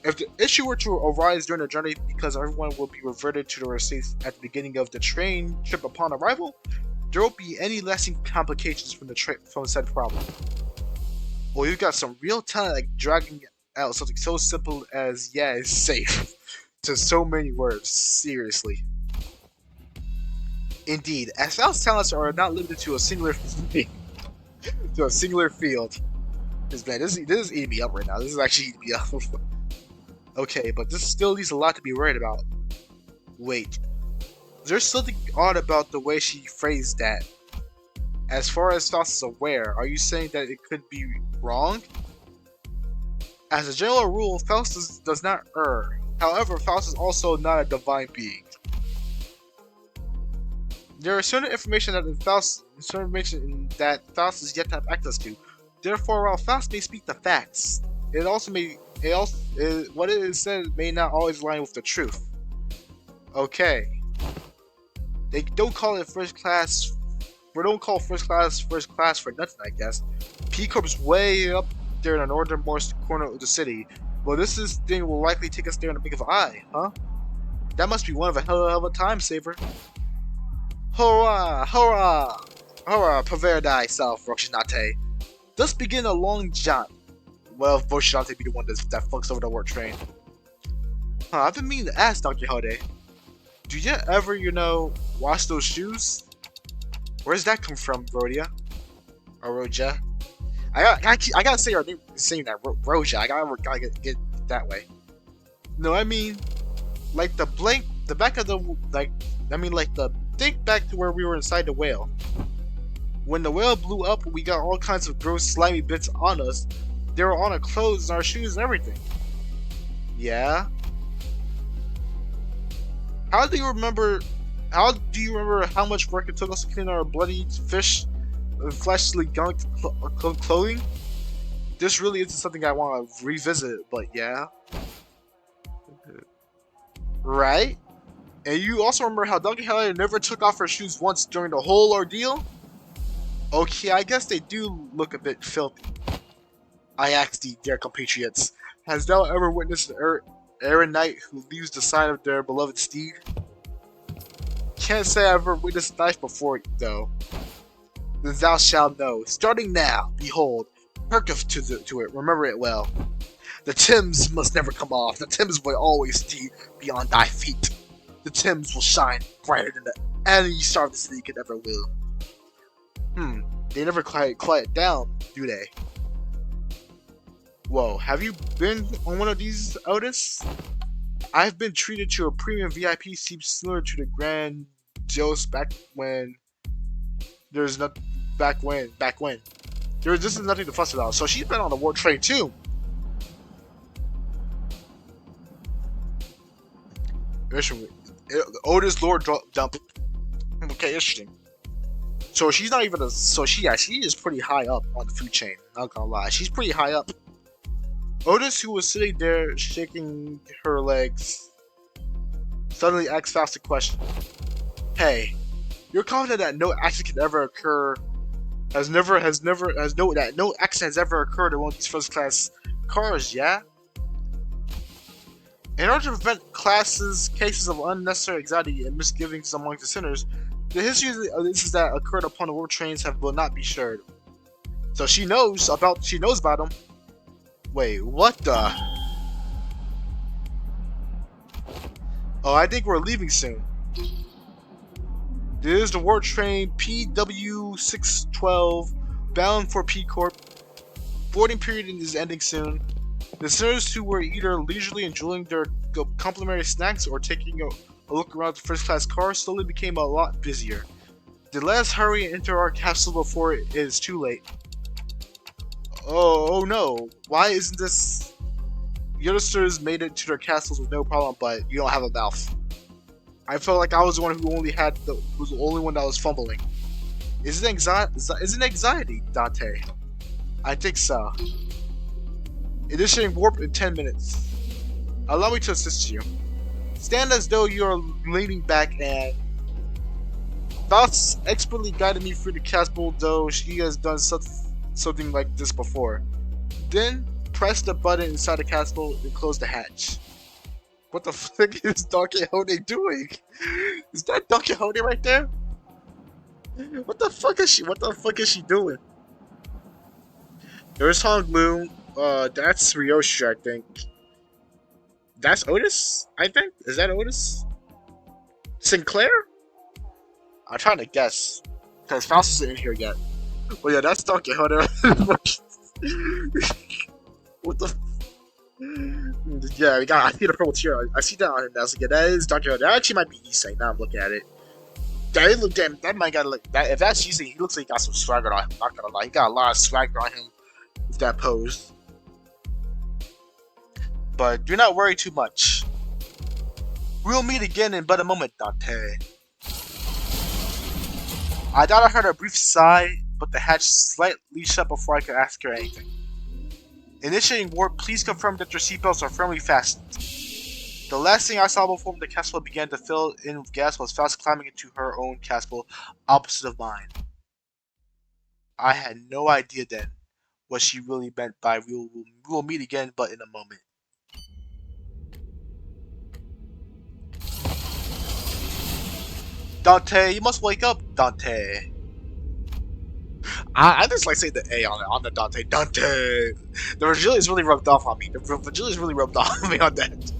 if the issue were to arise during the journey because everyone will be reverted to their states at the beginning of the train trip upon arrival, there won't be any lasting complications from said problem. Well, you've got some real talent like dragging out something so simple as, yeah, it's safe, to so many words, seriously. Indeed, as Faust's talents are not limited to a singular field. This is eating me up right now. This is actually eating me up. Okay, but this still leaves a lot to be worried about. Wait, there's something odd about the way she phrased that. As far as Faust is aware, are you saying that it could be wrong? As a general rule, Faust does not err. However, Faust is also not a divine being. There is certain information that Faust is yet to have access to. Therefore, while Faust may speak the facts, what it is said may not always align with the truth. Okay. They don't call it first class. We don't call first class for nothing, I guess. P-Corp's way up there in the northernmost corner of the city. Well, this thing will likely take us there in the blink of an eye, huh? That must be one of a hell of a time saver. Hurrah! Hurrah! Hurrah! Prepare thyself, Roshinate. Thus begin a long jaunt. Well, if Roshinate be the one that fucks over the work train. I've been meaning to ask, Dr. Hode. Do you ever, wash those shoes? Where does that come from, Rodia? Or Roja? I gotta say her name saying that, Roja. I gotta get that way. No, I mean, like the back of the, think back to where we were inside the whale. When the whale blew up, we got all kinds of gross, slimy bits on us. They were on our clothes and our shoes and everything. Yeah? How do you remember how much work it took us to clean our bloody fish and fleshly gunked clothing? This really isn't something I want to revisit, but yeah. Right? And you also remember how Duncan Heller never took off her shoes once during the whole ordeal? Okay, I guess they do look a bit filthy. I asked thee, dear compatriots, has thou ever witnessed an errant knight who leaves the side of their beloved steed? Can't say I've ever witnessed a knife before, though. Then thou shalt know. Starting now, behold, hearketh to it, remember it well. The Thames must never come off. The Thames will always be on thy feet. The Thames will shine brighter than any star of the city could ever will. They never quiet down, do they? Whoa, have you been on one of these, Outis? I've been treated to a premium VIP seat similar to the Grand Joe's back when. This is nothing to fuss about. So she's been on the World Trade too. Outis Lord Dump. Okay, interesting. So she's not even she is pretty high up on the food chain. Not gonna lie, she's pretty high up. Outis, who was sitting there shaking her legs, suddenly asked Faust a question. Hey, you're confident that no accident can ever occur? No accident has ever occurred in one of these first-class cars, yeah? In order to prevent cases of unnecessary anxiety and misgivings among the sinners, the history of this is that occurred upon the world trains will not be shared. So she knows about them. Wait, what the? Oh, I think we're leaving soon. This is the world train PW 6.5 bound for P Corp. Boarding period is ending soon. The sinners who were either leisurely enjoying their complimentary snacks or taking a look around the first-class car slowly became a lot busier. Let us hurry and enter our castle before it is too late. Oh no, why isn't this... Youngsters made it to their castles with no problem, but you don't have a mouth. I felt like I was the one who was the only one that was fumbling. Is it anxiety, Dante? I think so. Initiating warp in 10 minutes. Allow me to assist you. Stand as though you are leaning back and... Faust expertly guided me through the castle, though she has done something like this before. Then, press the button inside the castle and close the hatch. What the frick is Don Quixote doing? Is that Don Quixote right there? What the fuck is she doing? There's Hong Moon. That's Ryoshi, I think. That's Outis, I think? Is that Outis? Sinclair? I'm trying to guess. Because Faust isn't in here yet. But yeah, that's Don Quixote. What the... Yeah, I see the purple tear. I see that on him now. So yeah, that is Don Quixote. That actually might be Issei. Now I'm looking at it. That might got like that. If that's Issei, he looks like he got some swagger on him. Not gonna lie, he got a lot of swagger on him with that pose. But do not worry too much. We'll meet again in but a moment, Dante. I thought I heard a brief sigh, but the hatch slightly shut before I could ask her anything. Initiating warp, please confirm that your seatbelts are firmly fastened. The last thing I saw before the castle began to fill in with gas was Faust climbing into her own castle, opposite of mine. I had no idea then what she really meant by we will meet again, but in a moment. Dante, you must wake up, Dante. I just like saying the A on the Dante. Dante! The Virgilia's really rubbed off on me. The Virgilia's really rubbed off on me on that.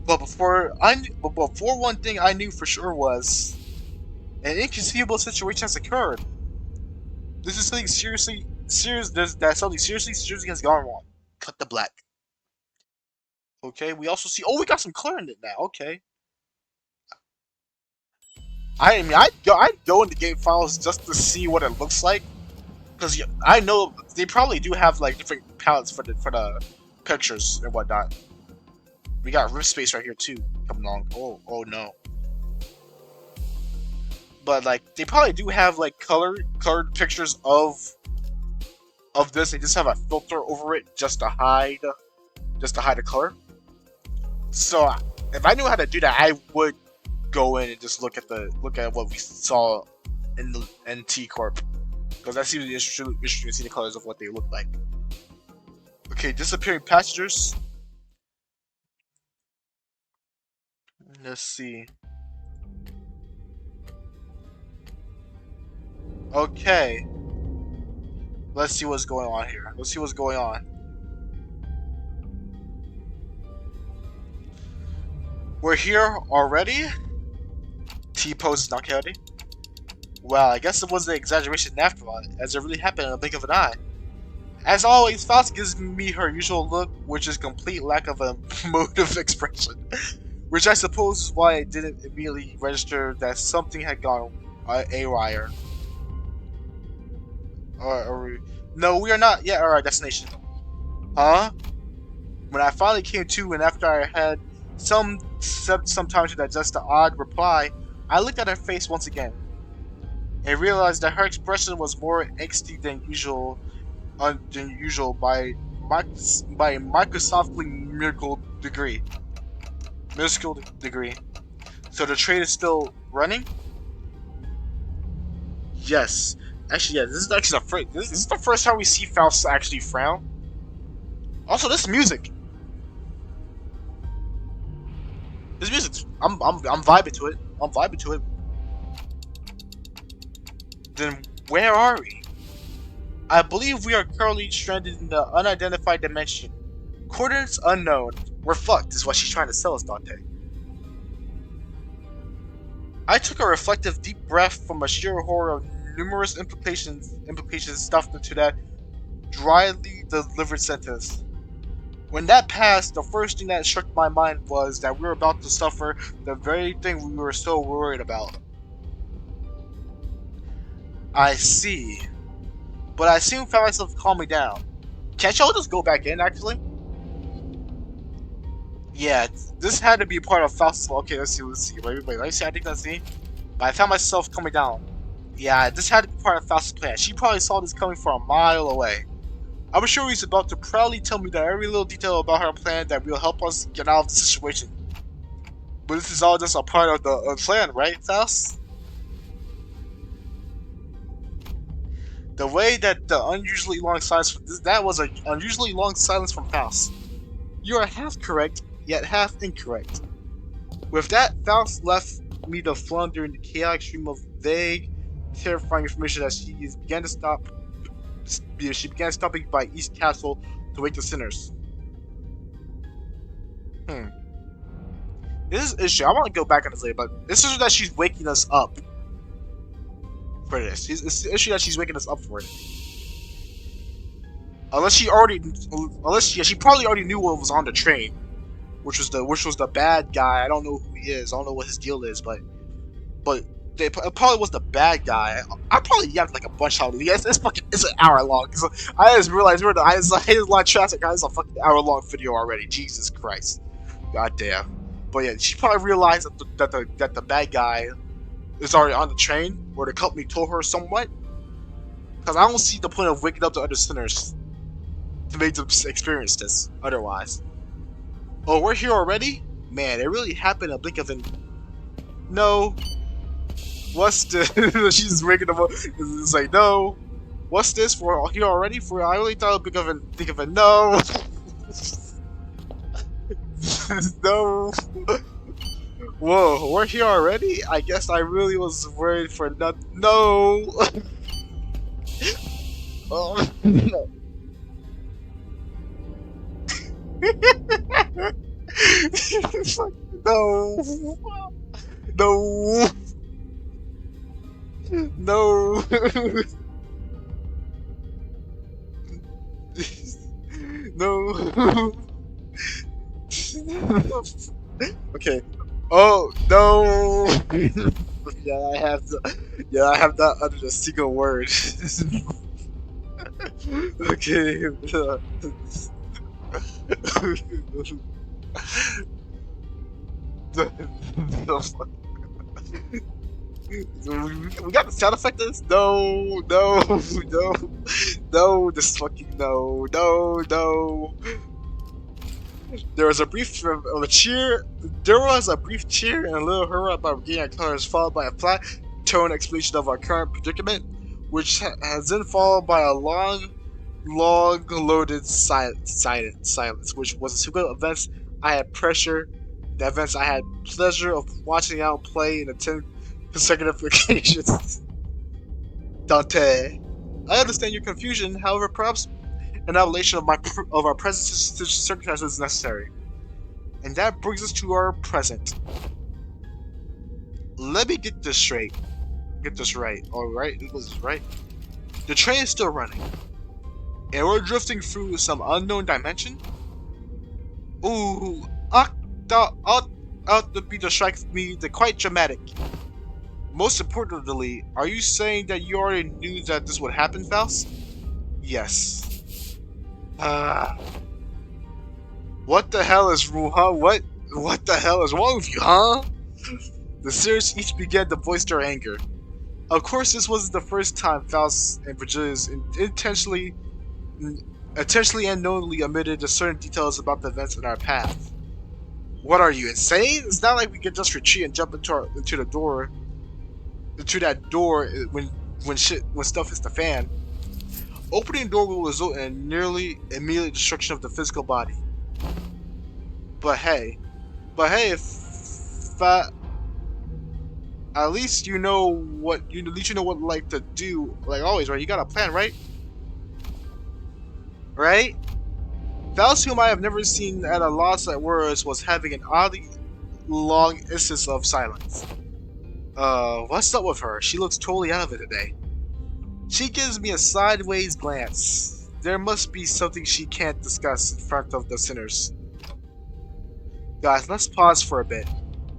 But before one thing I knew for sure was an inconceivable situation has occurred. This is something seriously has gone wrong. Cut the black. Okay, we also see. Oh, we got some color in it now. Okay. I mean, I'd go into game files just to see what it looks like, because I know they probably do have like different palettes for the pictures and whatnot. We got Rift Space right here too coming along. Oh no. But like they probably do have like colored pictures of this. They just have a filter over it just to hide the color. So if I knew how to do that, I would go in and just look at what we saw in the NT Corp, because that seems interesting to see the colors of what they look like. Okay, disappearing passengers. Let's see. Okay. Let's see what's going on here. Let's see what's going on. We're here already? T-pose Don Quixote. Well, I guess it was an exaggeration after all, as it really happened in a blink of an eye. As always, Faust gives me her usual look, which is complete lack of a mode of expression. Which I suppose is why I didn't immediately register that something had gone awry. No, we are not yet at our destination. Huh? When I finally came to, and after I had some time to digest the odd reply, I looked at her face once again, and realized that her expression was more angsty than usual by Microsoftly minuscule degree. So the trade is still running? Yes. Actually, yeah, this is actually this is the first time we see Faust actually frown. Also, this music. I'm vibing to it. I'm vibing to it. Then where are we? I believe we are currently stranded in the unidentified dimension. Coordinates unknown. We're fucked, is what she's trying to sell us, Dante. I took a reflective deep breath from a sheer horror of numerous implications stuffed into that dryly delivered sentence. When that passed, the first thing that struck my mind was that we were about to suffer the very thing we were so worried about. I see. But I soon found myself calming down. Can't y'all just go back in, actually? Yeah, this had to be part of Faust's. Okay, let's see. Wait, let me see. I think let's see. But I found myself coming down. Yeah, this had to be part of Faust's plan. She probably saw this coming from a mile away. I'm sure he's about to proudly tell me that every little detail about her plan that will help us get out of the situation. But this is all just a part of the plan, right, Faust? The way that the unusually long silence, that was an unusually long silence from Faust. You are half correct, yet half incorrect. With that, Faust left me to flounder in the chaotic stream of vague, terrifying information as she began stopping by East Castle to wake the sinners. This is an issue. I want to go back on this later, but this is that she's waking us up for this. It's the issue that she's waking us up for it. She probably already knew what was on the train, which was the bad guy. I don't know who he is. I don't know what his deal is, but it probably was the bad guy. I probably yapped like a bunch of it's an hour long. So I just realized I just a lot of traffic. It's a fucking hour long video already. Jesus Christ, god damn. But yeah, she probably realized that the bad guy is already on the train, or the company told her somewhat. Because I don't see the point of waking up the other sinners to make them experience this otherwise. Oh, we're here already? Man, it really happened in a blink of an... No. What's this? She's just waking up. It's like, no. What's this? We're here already? I really thought I'd think of a no. No. Whoa, we're here already? I guess I really was worried for nothing. No. Oh, no. No. No. No. Okay. Oh no. I have that under a single word. Okay. We got the sound effect of this? No. This fucking no. There was a brief cheer and a little hurrah about getting our colors, followed by a flat tone explanation of our current predicament, which has then followed by a long loaded silence, which was a sequence of events I had pleasure of watching out play in 10 consecutive occasions. Dante, I understand your confusion. However, perhaps an evaluation of our present circumstances is necessary, and that brings us to our present. Let me get this straight. Get this right. All right, it was right. The train is still running, and we're drifting through some unknown dimension. Ooh, out the beat strikes me the quite dramatic. Most importantly, are you saying that you already knew that this would happen, Faust? Yes. What the hell is wrong, huh? What the hell is wrong with you, huh? The sinners each began to voice their anger. Of course, this wasn't the first time Faust and Virgilius intentionally intentionally and knowingly omitted certain details about the events in our path. What are you, insane? It's not like we can just retreat and jump into that door when stuff hits the fan. Opening the door will result in nearly immediate destruction of the physical body. But hey, if at least you know what like to do. Like always, right? You got a plan, right? Right? Faust, whom I have never seen at a loss at words, was having an oddly long instance of silence. What's up with her? She looks totally out of it today. She gives me a sideways glance. There must be something she can't discuss in front of the sinners. Guys, let's pause for a bit.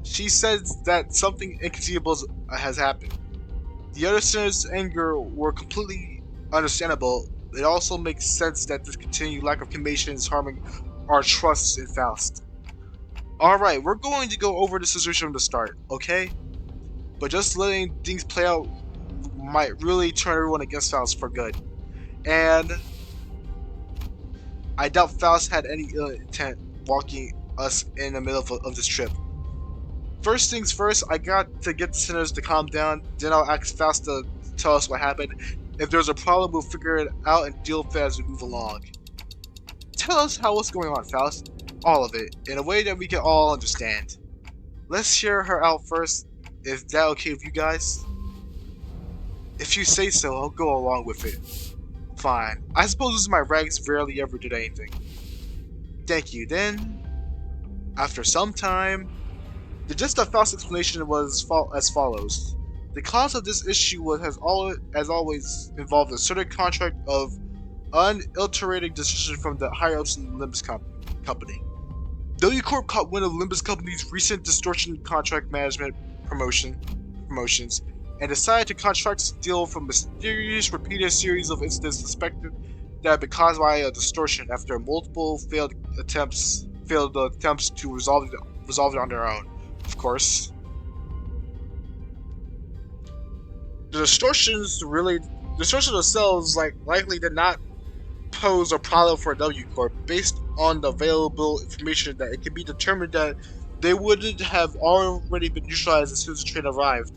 She says that something inconceivable has happened. The other sinners' anger were completely understandable. It also makes sense that this continued lack of communication is harming our trust in Faust. Alright, we're going to go over the situation from the start, okay? But just letting things play out might really turn everyone against Faust for good. And I doubt Faust had any ill intent walking us in the middle of this trip. First things first, I got to get the sinners to calm down, then I'll ask Faust to tell us what happened. If there's a problem, we'll figure it out and deal with it as we move along. Tell us what's going on, Faust. All of it, in a way that we can all understand. Let's hear her out first. Is that okay with you guys? If you say so, I'll go along with it. Fine. I suppose losing my ranks rarely ever did anything. Thank you. Then, after some time, the gist of Faust's explanation was as follows. The cause of this issue has always involved a certain contract of unadulterated decision from the higher-ups in the Limbus company. W Corp caught wind of Limbus Company's recent distortion contract management promotions and decided to contract to deal from a mysterious repeated series of incidents suspected that had been caused by a distortion after multiple failed attempts to resolve it on their own. Of course. The distortions themselves likely did not pose a problem for W Corp based on the available information that it could be determined that they would have already been neutralized as soon as the train arrived,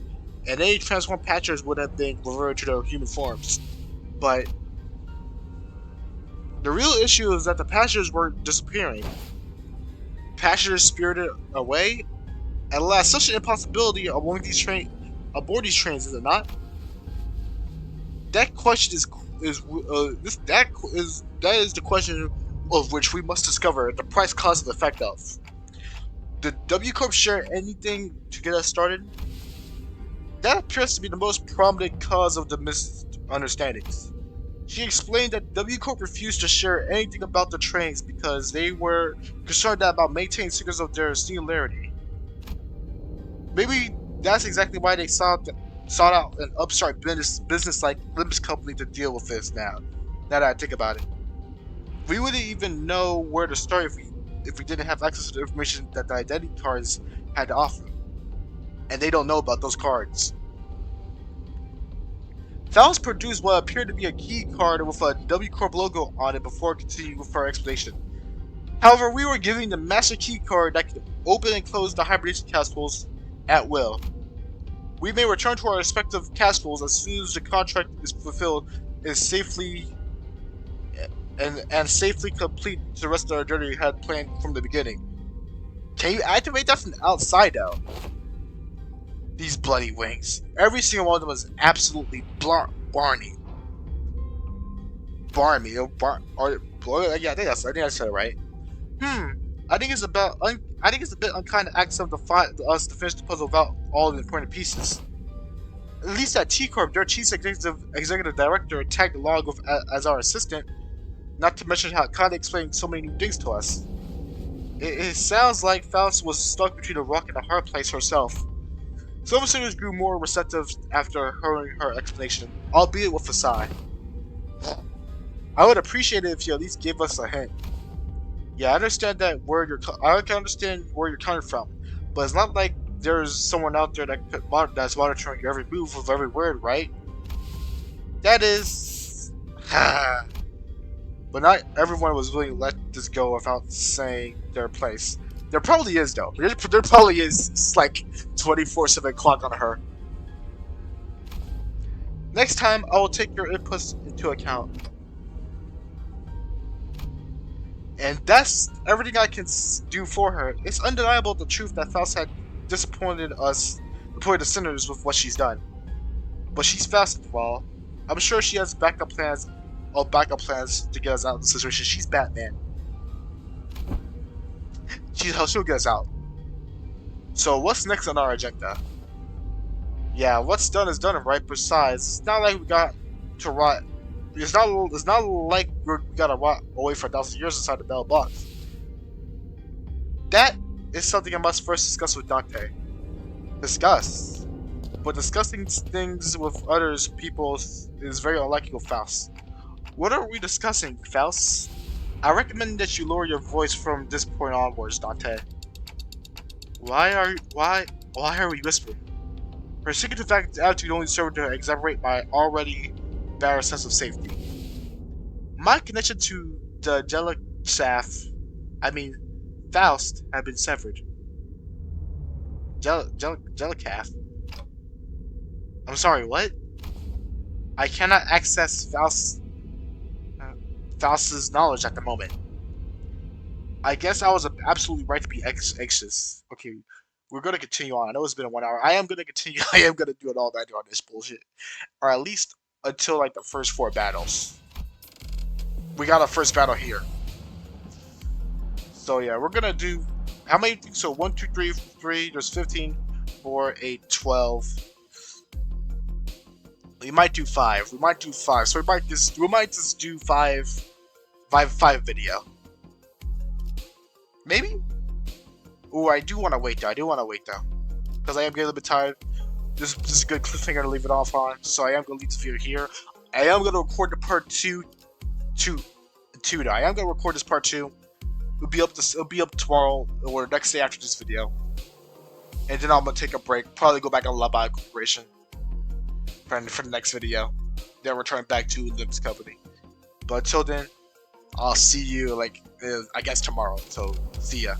and any transformed patchers would have been reverted to their human forms. But the real issue is that the patchers were disappearing. Patchers spirited away? At last, such an impossibility aboard these trains, is it not? That question is the question of which we must discover the price, cause, and effect of. Did W Corp share anything to get us started? That appears to be the most prominent cause of the misunderstandings. She explained that W Corp refused to share anything about the trains because they were concerned about maintaining secrets of their singularity. Maybe that's exactly why they sought out an upstart business like Limbus Company to deal with this now that I think about it. We wouldn't even know where to start if we didn't have access to the information that the identity cards had to offer. And they don't know about those cards. Faust produced what appeared to be a key card with a W Corp logo on it before continuing with our explanation. However, we were given the master key card that could open and close the hibernation castles at will. We may return to our respective castles as soon as the contract is fulfilled and safely complete the rest of our journey we had planned from the beginning. Can you activate that from the outside though? These bloody wings. Every single one of them is absolutely barmy. Barmy. Yeah, I think I said it right. I think it's a bit unkind to ask them us to finish the puzzle without all the important pieces. At least at T Corp, their chief executive director tagged along with as our assistant. Not to mention how Kanye explained so many new things to us. It sounds like Faust was stuck between a rock and a hard place herself. Some visitors grew more receptive after hearing her explanation, albeit with a sigh. I would appreciate it if you at least gave us a hint. Yeah, I understand that I can understand where you're coming from, but it's not like there's someone out there that's monitoring your every move of every word, right? That is, but but not everyone was willing to let this go without saying their place. There probably is, though. There probably is. It's like 24/7 clock on her. Next time, I will take your inputs into account. And that's everything I can do for her. It's undeniable the truth that Faust had disappointed the sinners with what she's done. But she's fast as well. I'm sure she has backup plans to get us out of the situation. She's Batman. She'll get us out. So what's next on our agenda? Yeah, what's done is done, right? Besides, it's not like we got to rot. It's not like we gotta rot away for 1,000 years inside the bell box. That is something I must first discuss with Dante. Discuss? But discussing things with others people is very unlikely with Faust. What are we discussing, Faust? I recommend that you lower your voice from this point onwards, Dante. Why are we whispering? Her secretive attitude only served to exacerbate my already bad sense of safety. My connection to the Faust, had been severed. Jellicath? I'm sorry, what? I cannot access Faust's knowledge at the moment. I guess I was absolutely right to be anxious. Okay, we're gonna continue on. I know it's been 1 hour. I am gonna continue. I am gonna do it all night on this bullshit. Or at least until like the first 4 battles. We got our first battle here. So yeah, we're gonna do how many? So 1, 2, 3, 3. There's 15, 4, 8, 12. We might do 5. We might do 5. So we might just do 5 video. Maybe. Ooh, I do want to wait though. Because I am getting a little bit tired. This is a good cliffhanger to leave it off on. So I am gonna leave the video here. I am gonna record the part 2. Though. I am gonna record this part 2. It'll be up tomorrow or next day after this video. And then I'm gonna take a break. Probably go back on Limbus Corporation for the next video. Then return back to Limbus Company. But until then, I'll see you I guess tomorrow. So see ya.